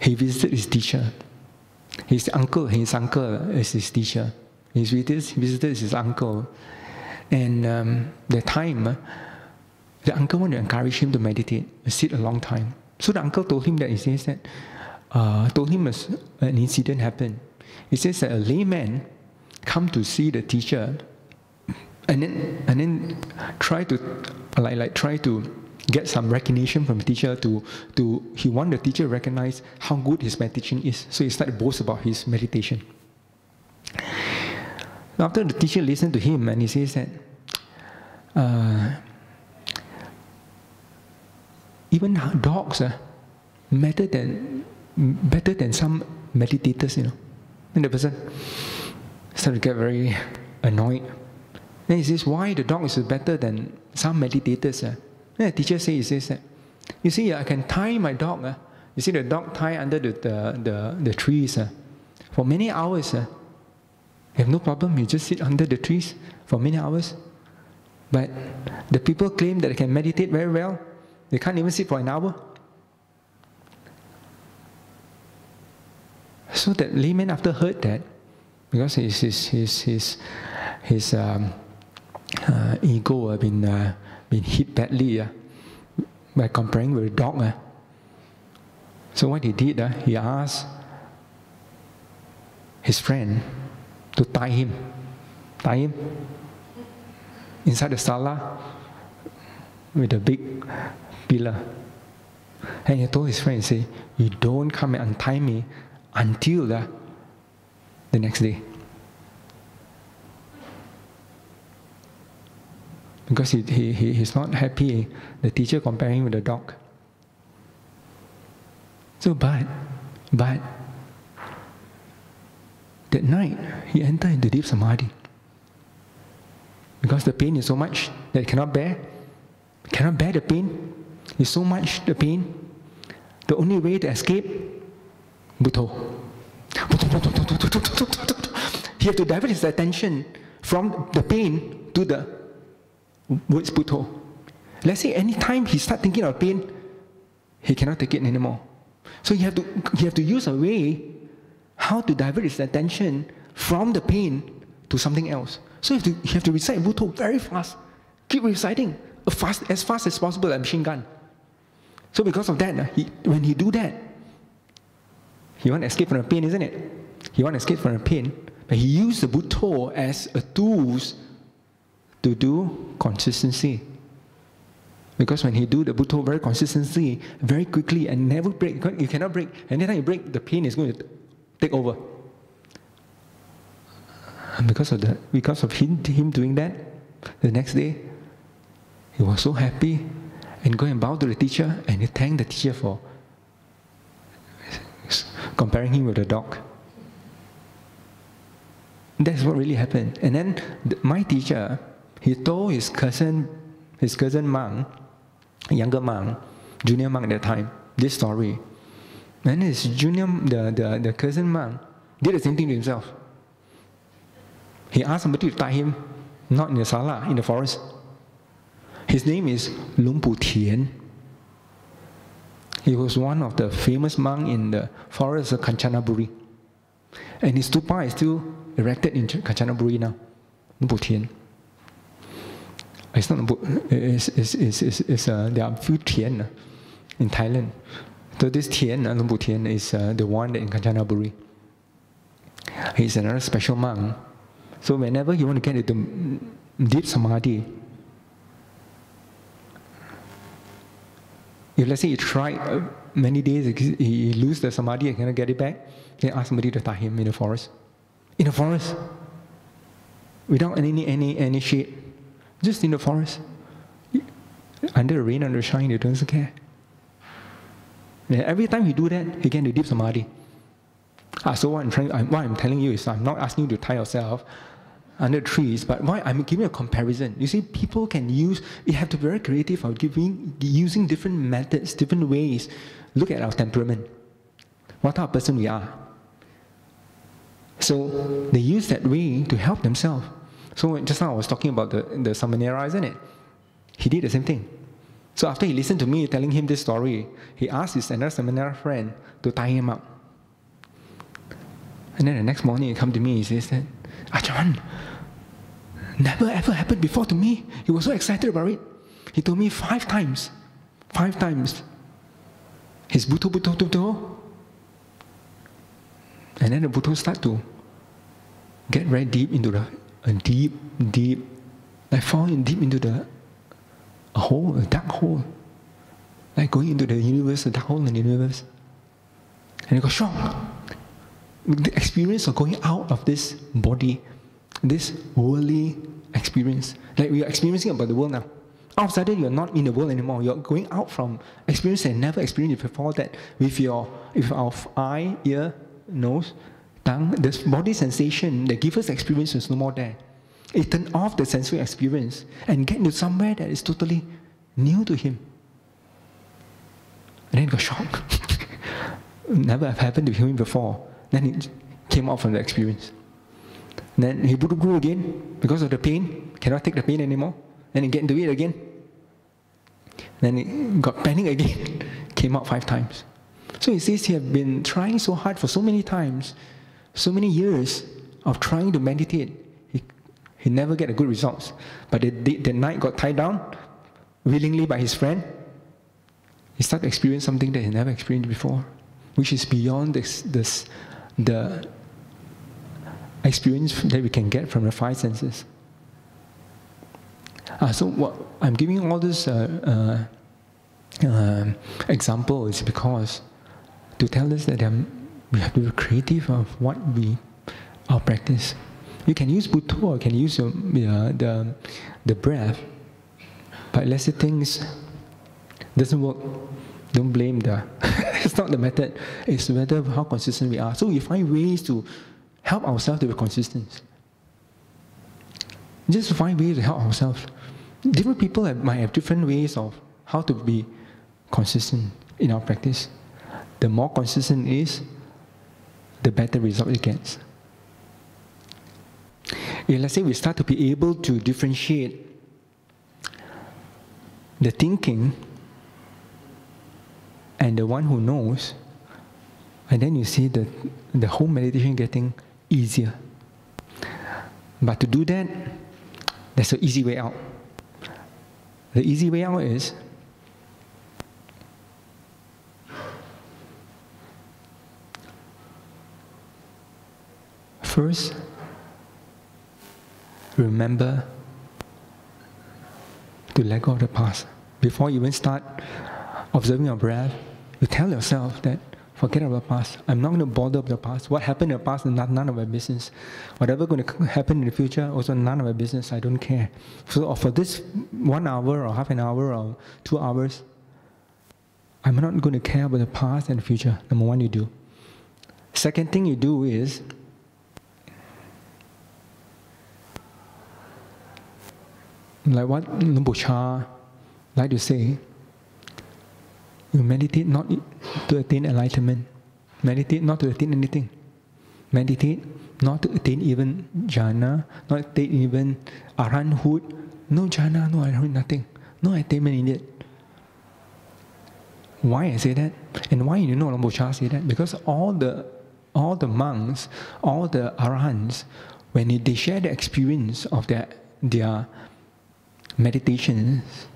visited his teacher. His uncle is his teacher. He visited his uncle. And the time, the uncle wanted to encourage him to meditate, sit a long time. So the uncle told him that, he says that, told him an incident happened. He says that a layman come to see the teacher and then try to try to get some recognition from the teacher he want the teacher to recognize how good his meditation is. So he started to boast about his meditation. After the teacher listened to him, and he says that even dogs are better than some meditators, And the person started to get very annoyed. Then he says, why the dog is better than some meditators? Then the teacher says that, you see, I can tie my dog. You see the dog tie under the trees for many hours. You have no problem, you just sit under the trees for many hours. But the people claim that they can meditate very well. They can't even sit for an hour. So that layman, after heard that, because his ego had been hit badly by comparing with a dog. So what he did, he asked his friend to tie him inside the sala with a big pillar. And he told his friend, he said, you don't come and untie me until the next day. Because he's not happy, the teacher comparing him with a dog. So, but that night, he entered into deep samadhi. Because the pain is so much that he cannot bear the pain. It's so much the pain. The only way to escape, Buddha. He had to divert his attention from the pain to the words Buddha. Let's say any time he starts thinking of pain, he cannot take it anymore. So you have to use a way how to divert his attention from the pain to something else. So you have to recite Buddha very fast. Keep reciting as fast as possible like a machine gun. So because of that, when he do that, he want to escape from the pain, isn't it? He want to escape from the pain, but he used the Buddha as a tool to do consistency. Because when he do the Buddha very consistently, very quickly, and never break, you cannot break. Anytime you break, the pain is going to take over. And because of him doing that, the next day, he was so happy and go and bow to the teacher, and he thanked the teacher for comparing him with a dog. That's what really happened. And then my teacher, he told his cousin monk, younger monk, junior monk at that time, this story. And his the cousin monk did the same thing to himself. He asked somebody to tie him, not in the sala, in the forest. His name is Lumpu Tian. He was one of the famous monks in the forest of Kanchanaburi. And his stupa is still erected in Kanchanaburi now. Lumpu Tian. It's not there are a few Tian in Thailand. So this Tian, Lumpu Tian, is the one that in Kanchanaburi. He's another special monk. So whenever you want to get into deep samadhi, if let's say you try many days, he loses the samadhi and cannot get it back, then ask somebody to tie him in the forest. in the forest, without any shade, just in the forest, under the rain, under the shine, he doesn't care. And every time he do that, he get into deep samadhi. So what I'm telling you is, I'm not asking you to tie yourself under trees, but why I'm giving a comparison. You see, people can use, you have to be very creative of using different methods, different ways. Look at our temperament. What type of person we are. So they use that way to help themselves. So just now I was talking about the Samanera, isn't it? He did the same thing. So after he listened to me telling him this story, he asked his another Samanera friend to tie him up. And then the next morning he come to me, he says that, Ajahn, never ever happened before to me. He was so excited about it. He told me 5 times. 5 times. His buto. And then the buto start to get very deep into deep, like falling deep into a hole, a dark hole. Like going into the universe, a dark hole in the universe. And he got shocked. The experience of going out of this body, this worldly experience. Like we are experiencing about the world now. All of a sudden, you're not in the world anymore. You're going out from experience and never experienced it before that. With our eye, ear, nose, tongue, this body sensation that gives us experience is no more there. It turned off the sensory experience and get into somewhere that is totally new to him. And then he got shocked. Never have happened to him before. Then he came out from the experience. Then he grew again because of the pain. Cannot take the pain anymore. Then he get into it again. Then he got panic again. Came out 5 times. So he says he had been trying so hard for so many times, so many years of trying to meditate. He never get a good results. But the night got tied down willingly by his friend. He started to experience something that he never experienced before, which is beyond the experience that we can get from the 5 senses. So what I'm giving all this example is because to tell us that we have to be creative of what our practice. You can use Buddha or you can use the breath, but let's say things doesn't work, don't blame it's not the method, it's whether how consistent we are. So we find ways to help ourselves to be consistent. Just find ways to help ourselves. Different people might have different ways of how to be consistent in our practice. The more consistent it is, the better result it gets. If let's say we start to be able to differentiate the thinking and the one who knows, and then you see the whole meditation getting easier. But to do that, there's an easy way out. The easy way out is first, remember to let go of the past. Before you even start observing your breath, you tell yourself that forget about the past. I'm not going to bother with the past. What happened in the past is none of my business. Whatever going to happen in the future, also none of my business. I don't care. So for this 1 hour or half an hour or 2 hours, I'm not going to care about the past and the future. Number one, you do. Second thing you do is like what Lumbucha like to say, you meditate not to attain enlightenment. Meditate not to attain anything. Meditate not to attain even jhana, not attain even arahanthood. No jhana, no arahanthood, nothing. No attainment in it. Why I say that? And why you know Lumbucha say that? Because all the monks, all the arahants, when they share the experience of their meditations,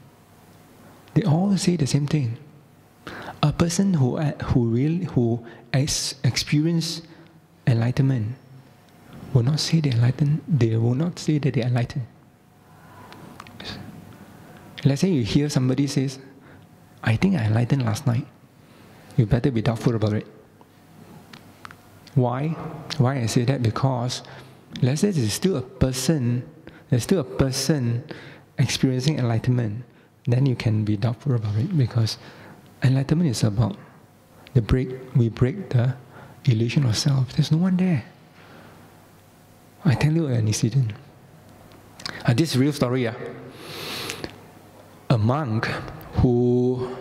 they all say the same thing. A person who experience enlightenment will not say they enlightened. They will not say that they are enlightened. Let's say you hear somebody says, "I think I enlightened last night." You better be doubtful about it. Why? Why I say that? Because let's say there's still a person experiencing enlightenment, then you can be doubtful about it, because enlightenment is about we break the illusion of self. There's no one there. I tell you an incident. This is a real story. A monk who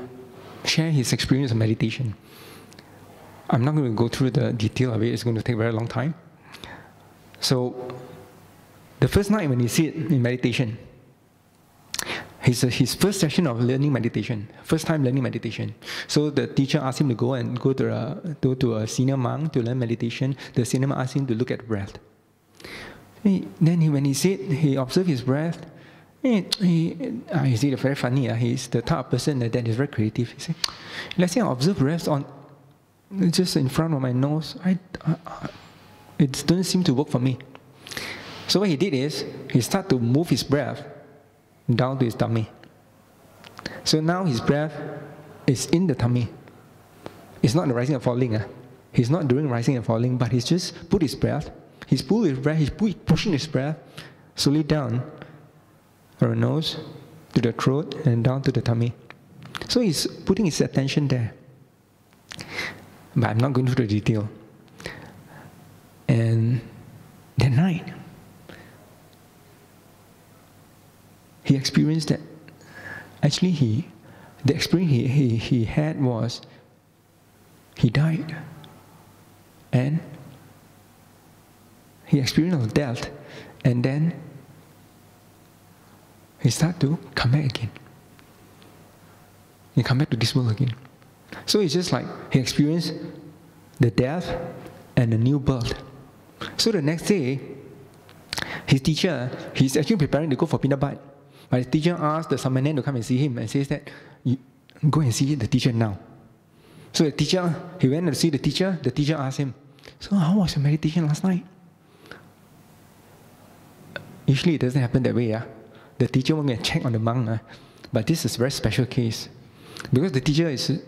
shared his experience of meditation. I'm not going to go through the detail of it, it's going to take a very long time. So, the first night when he sit in meditation, his first session of learning meditation, first time learning meditation. So the teacher asked him to go to a senior monk to learn meditation. The senior monk asked him to look at breath. When he sit, he observed his breath. He's very funny. He's the type of person that is very creative. He said, let's say I observe breath on just in front of my nose. It doesn't seem to work for me. So what he did is, he started to move his breath down to his tummy. So now his breath is in the tummy. It's not the rising and falling. He's not doing rising and falling, but he's just put his breath. He's pushing his breath slowly down from the nose to the throat and down to the tummy. So he's putting his attention there. But I'm not going through the detail. And that night, he experienced that. Actually, the experience he had was, he died. And he experienced death. And then he started to come back again. He come back to this world again. So it's just like he experienced the death and the new birth. So the next day, his teacher, he's actually preparing to go for Pindabat. But his teacher asked the Samanan to come and see him and says that, go and see the teacher now. So the teacher, he went to see the teacher asked him, so how was your meditation last night? Usually it doesn't happen that way. The teacher won't go and check on the monk. But this is a very special case. Because the teacher is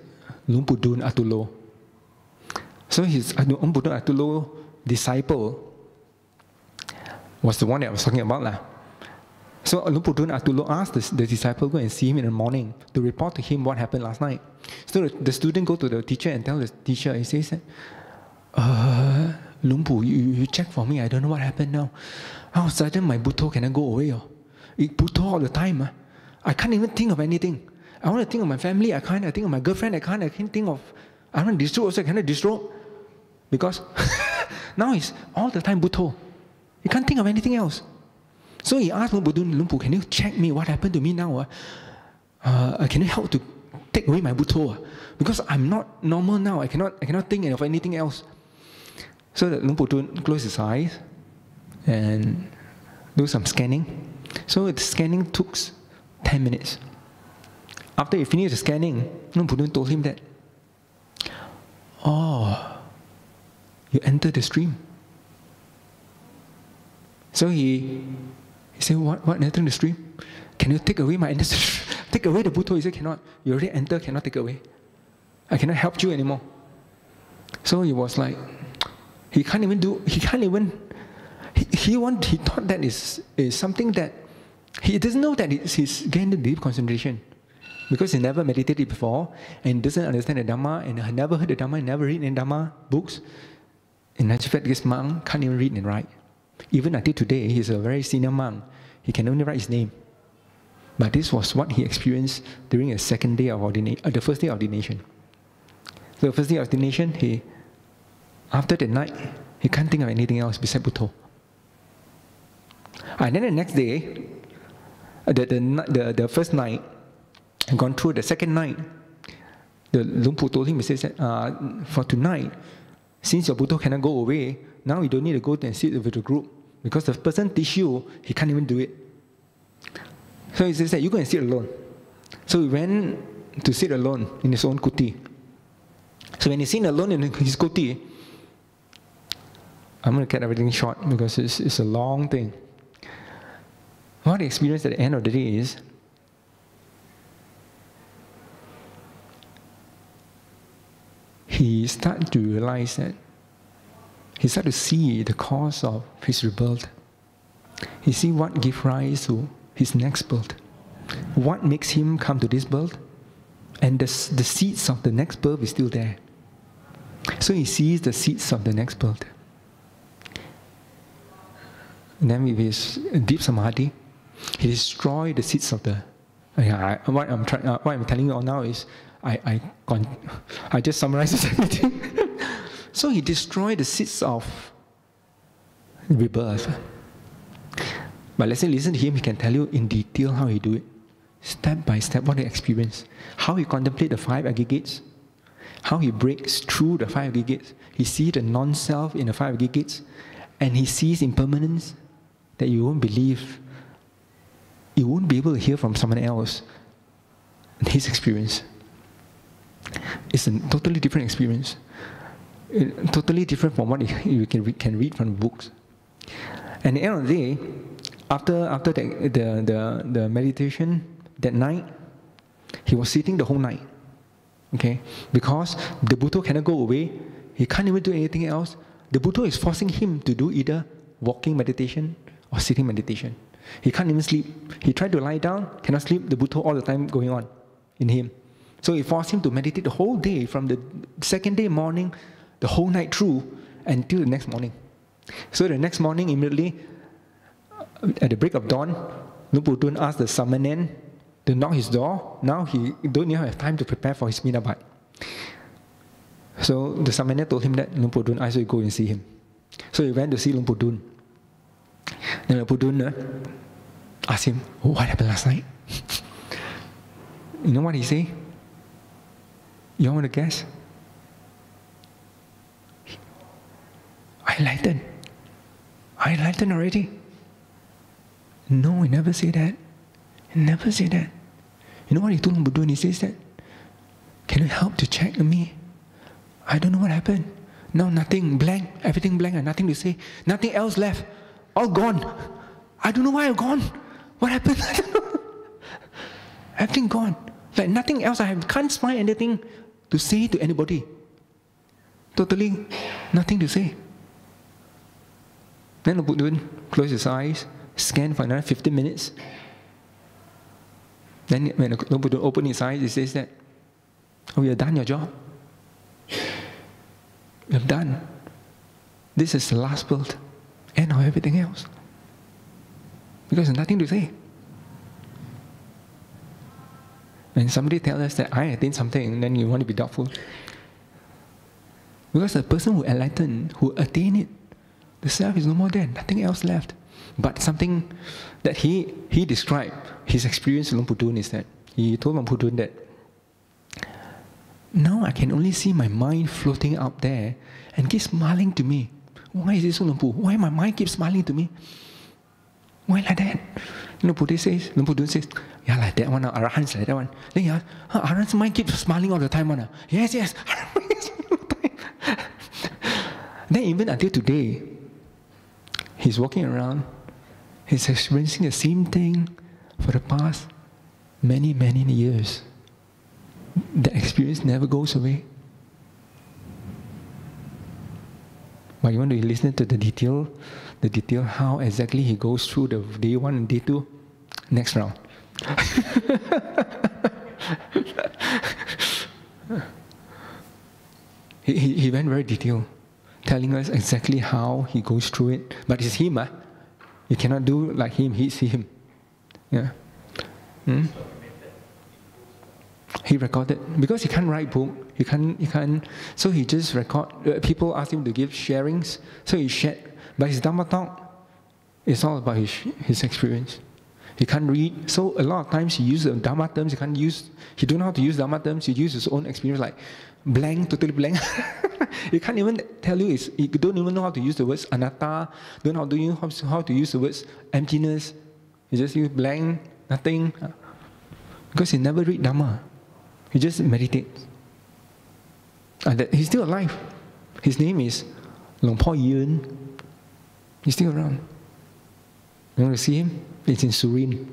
Lumpudun Atulo. So his Lumpudun Atulo disciple was the one that I was talking about. So Lumpudun Atulo asked the disciple to go and see him in the morning to report to him what happened last night. So the student go to the teacher and tell the teacher, he says that, Lumpu, you check for me, I don't know what happened now. All of a sudden my Bhutto cannot go away. It Bhutto all the time. I can't even think of anything. I want to think of my family, I can't. I think of my girlfriend, I can't think of, I want to destroy also, I cannot destroy. Because now it's all the time Bhutto. You can't think of anything else. So he asked Lumpu, can you check me what happened to me now? Can you help to take away my Bhutto? Because I'm not normal now, I cannot think of anything else. So the Lumpudun closed his eyes and do some scanning. So the scanning took 10 minutes. After he finished the scanning, Lumpudun told him that, oh, you entered the stream. So he said, what entering the stream? Can you take away my take away the Bhutto? He said, cannot. You already entered, cannot take away. I cannot help you anymore. So he was like, he thought that is something that, he doesn't know that he's getting the deep concentration. Because he never meditated before, and doesn't understand the Dhamma, and never heard the Dhamma, never read in Dhamma books. In actual fact, this monk can't even read and write. Even until today, he's a very senior monk. He can only write his name. But this was what he experienced during the second day of ordination, the first day of ordination. So the first day of ordination, after the night, he can't think of anything else besides Bhutto. And then the next day, the first night, gone through the second night, the Lumpu told him, he says that, for tonight, since your Bhutto cannot go away, now you don't need to go and sit with the group. Because the person teach you, he can't even do it. So he says that, you go and sit alone. So he went to sit alone in his own kuti. So when he's sitting alone in his kuti, I'm going to cut everything short because it's a long thing. What he experienced at the end of the day is, he started to realize that he started to see the cause of his rebirth. He see what gave rise to his next birth. What makes him come to this birth? And the seeds of the next birth is still there. So he sees the seeds of the next birth. And then with his deep samadhi, he destroyed the seeds of the... what I'm telling you all now is, I just summarized everything. So he destroyed the seeds of rebirth. But let's say listen to him, he can tell you in detail how he do it. Step by step, what he experienced. How he contemplate the 5 aggregates. How he breaks through the 5 aggregates. He sees the non-self in the 5 aggregates. And he sees impermanence that you won't believe. You won't be able to hear from someone else his experience. It's a totally different experience. Totally different from what you can read from books. And at the end of the day, after the meditation that night, he was sitting the whole night. Okay? Because the Buddha cannot go away. He can't even do anything else. The Buddha is forcing him to do either walking meditation or sitting meditation. He can't even sleep. He tried to lie down, cannot sleep. The Buddha all the time going on in him. So he forced him to meditate the whole day, from the second day morning, the whole night through, until the next morning. So the next morning, immediately, at the break of dawn, Luang Pu Tun asked the samanen to knock his door. Now he don't even have time to prepare for his minabat. So the samanen told him that Luang Pu Tun asked you to go and see him. So he went to see Luang Pu Tun. Then Luang Pu Tun asked him, what happened last night? You know what he said? You want to guess? I enlightened already. No, he never said that. He never said that. You know what he told Luang Pu Tun? He says that, can you help to check me? I don't know what happened. No, nothing, blank, everything blank, and nothing to say. Nothing else left. All gone. I don't know why I'm gone. What happened? I don't know. Everything gone. Like nothing else. I can't find anything to say to anybody. Totally nothing to say. Then Luang Pu Tun closed his eyes, scanned for another 15 minutes. Then when Luang Pu Tun opened his eyes, he says that, oh, you have done your job. You have done. This is the last birth. End of everything else. Because there's nothing to say. When somebody tells us that I attained something, then you want to be doubtful. Because the person who enlightened, who attained it, the self is no more there, nothing else left. But something that he described, his experience with Luang Pu Tun is that, he told Luang Pu Tun that, now I can only see my mind floating up there and keep smiling to me. Why is it so, Luang Pu? Why my mind keeps smiling to me? Why like that? Luang Pu Tun says, yeah, like that one, Arahant's like that one. Then he asks, Arahant's mind keeps smiling all the time. Yes. Then even until today, he's walking around, he's experiencing the same thing for the past many, many years. The experience never goes away. But you want to listen to the detail how exactly he goes through the day 1 and day 2? Next round. He went very detailed, telling us exactly how he goes through it. But it's him, You cannot do like him, he's him. Yeah. He recorded, because he can't write book, he can't, so he just record, people ask him to give sharings, so he shared. But his Dhamma talk is all about his experience. He can't read, so a lot of times he uses the Dhamma terms, he don't know how to use Dhamma terms, he uses his own experience like blank, totally blank. He can't even tell you, he don't even know how to use the words anatta, don't know how to use the words emptiness. He just use blank, nothing. Because he never read Dhamma. He just meditates. He's still alive. His name is Long Po Yun. He's still around. You want to see him? It's in Surin.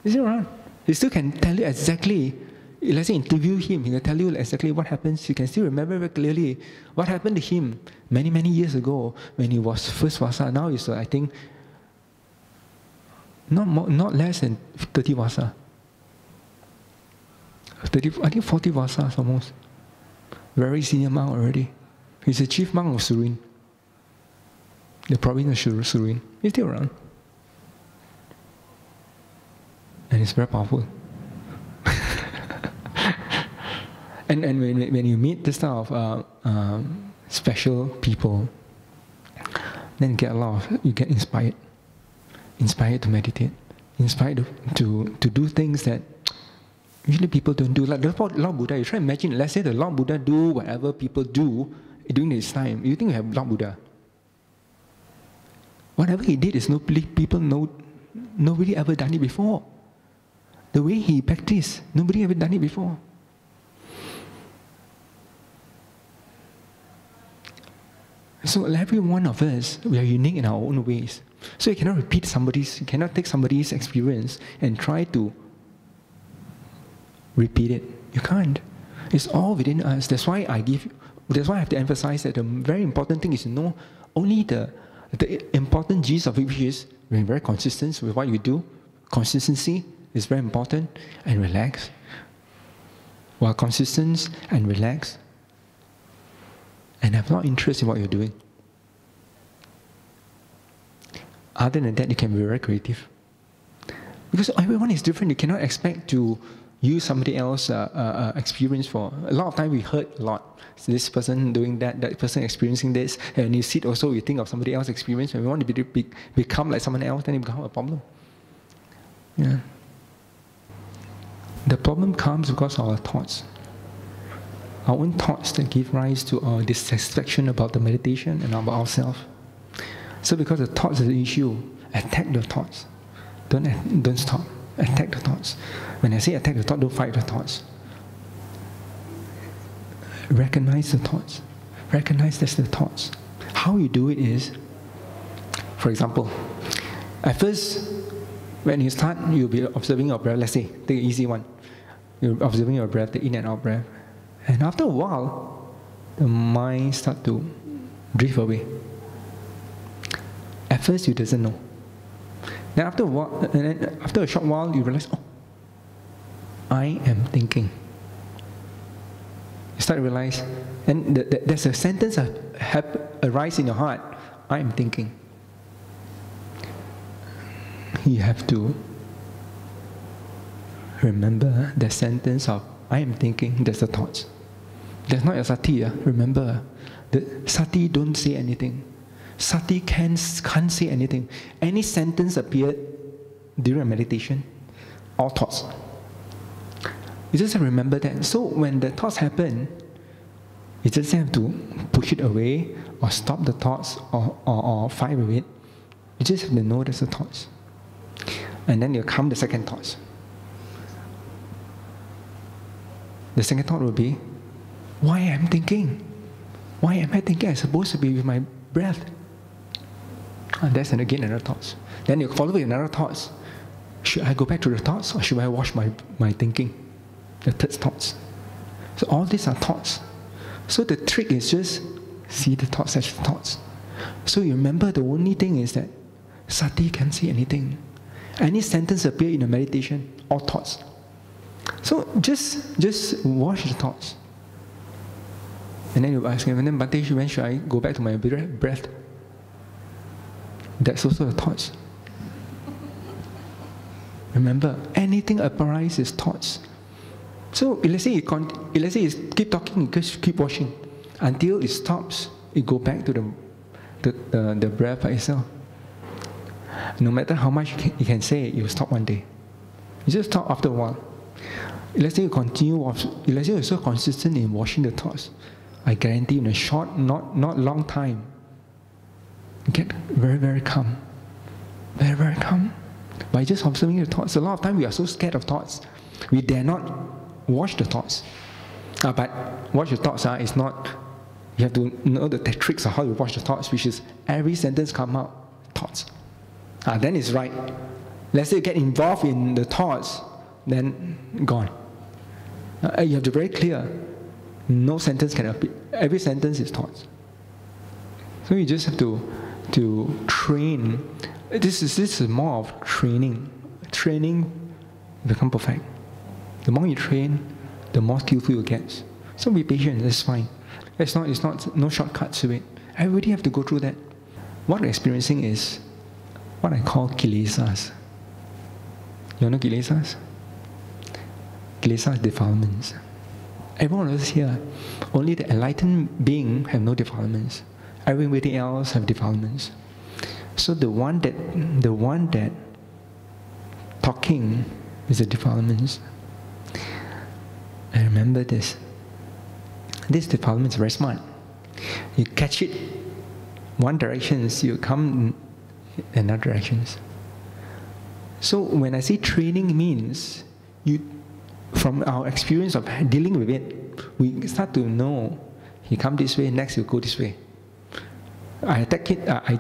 He's still around. He still can tell you exactly let's say interview him, he will tell you exactly what happens. You can still remember very clearly what happened to him many, many years ago when he was first Vasa. Now he's, I think, not less than 30 Vasa. 30, I think 40 Vasas almost. Very senior monk already. He's the chief monk of Surin. The province of Surin. He's still around. And it's very powerful. and when you meet this type of special people, then you get inspired. Inspired to meditate. Inspired to do things that usually people don't do. Like the Lord Buddha, you try to imagine, let's say the Lord Buddha do whatever people do during this time. You think you have Lord Buddha. Whatever he did is nobody ever done it before. The way he practiced, nobody ever done it before. So every one of us, we are unique in our own ways. So you cannot you cannot take somebody's experience and try to repeat it. You can't. It's all within us. That's why I have to emphasize that the very important thing is to know only the important gist of it, which is being very consistent with what you do. Consistency is very important, and relax. While consistent and relax, and have no interest in what you're doing. Other than that, you can be very creative. Because everyone is different. You cannot expect to use somebody else's experience for. A lot of time we heard a lot. So this person doing that person experiencing this. And when you sit also, you think of somebody else's experience. When we want to become like someone else, then it becomes a problem. Yeah. The problem comes because of our thoughts. Our own thoughts that give rise to our dissatisfaction about the meditation and about ourselves. So because the thoughts is the issue, attack the thoughts. Don't stop. Attack the thoughts. When I say attack the thought, don't fight the thoughts. Recognize the thoughts. Recognize that's the thoughts. How you do it is, for example, at first, when you start, you'll be observing your breath. Let's say, take an easy one. You're observing your breath, the in and out breath. And after a while, the mind starts to drift away. At first, you doesn't know. Then after a while, and then after a short while, you realize, oh, I am thinking. You start to realize, and there's a sentence arise in your heart, I am thinking. You have to remember the sentence of I am thinking, that's the thoughts. That's not your sati. Remember, the sati don't say anything. Sati can't say anything. Any sentence appeared during a meditation, all thoughts. You just have to remember that. So when the thoughts happen, you just have to push it away or stop the thoughts or fight with it. You just have to know there's the thoughts. And then you come the second thoughts. The second thought will be, why am I thinking? Why am I thinking? I'm supposed to be with my breath. And that's again another thoughts. Then you follow with another thoughts. Should I go back to the thoughts or should I watch my thinking? The third thoughts. So all these are thoughts. So the trick is just see the thoughts as thoughts. So you remember the only thing is that sati can't say anything. Any sentence appear in a meditation, all thoughts. So just watch the thoughts. And then you ask him, and then Bhante, when should I go back to my breath? That's also the thoughts. Remember, anything arises is thoughts. So let's say you keep talking, you just keep watching until it stops. You go back to the breath by itself. No matter how much you can say, you stop one day. You just stop after a while. Let's say you continue. Let's say you're so consistent in watching the thoughts. I guarantee in a short, not long time, you get very, very calm. Very, very calm. By just observing the thoughts. A lot of times we are so scared of thoughts. We dare not watch the thoughts. But watch the thoughts is not, you have to know the tricks of how to watch the thoughts, which is every sentence come out, thoughts. Then it's right. Let's say you get involved in the thoughts, then gone. You have to be very clear. No sentence can appear. Every sentence is thoughts. So you just have to train. This is more of training. Training become perfect. The more you train, the more skillful you get. So be patient. That's fine. It's not no shortcuts to it. Everybody have to go through that. What we're experiencing is what I call kilesas. You know kilesas? Kilesas defilements. Everyone of us here, only the enlightened being have no defilements. Everybody else have defilements. So the one that talking is a defilement. And remember this. This defilement is very smart. You catch it one direction, you come in another directions. So when I say training means, from our experience of dealing with it, we start to know, he come this way, next you go this way. I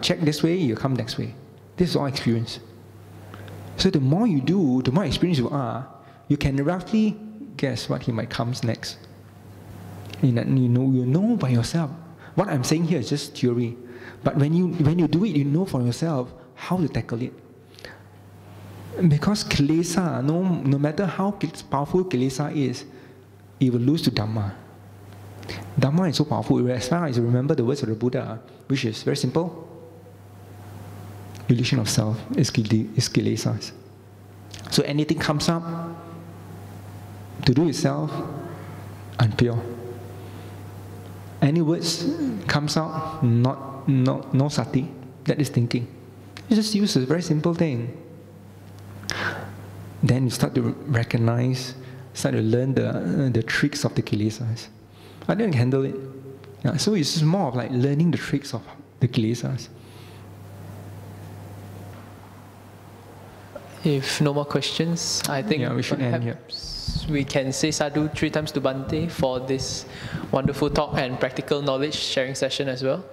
check this way, you come next way. This is all experience. So the more you do, the more experienced you are, you can roughly guess what he might come next. You know by yourself. What I'm saying here is just theory. But when you do it, you know for yourself how to tackle it. Because kilesa, no matter how powerful kilesa is, it will lose to Dhamma. Dhamma is so powerful. As long as you remember the words of the Buddha, which is very simple. Illusion of self is kilesas. So anything comes up to do with self, unpure. Any words comes out, no sati, that is thinking. You just use a very simple thing. Then you start to recognize, start to learn the tricks of the kilesas. I didn't handle it. Yeah, so it's more of like learning the tricks of the kilesas. If no more questions, I think we should end here. We can say sadhu 3 times to Bhante for this wonderful talk and practical knowledge sharing session as well.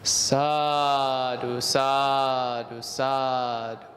Sadhu, sadhu, sadhu.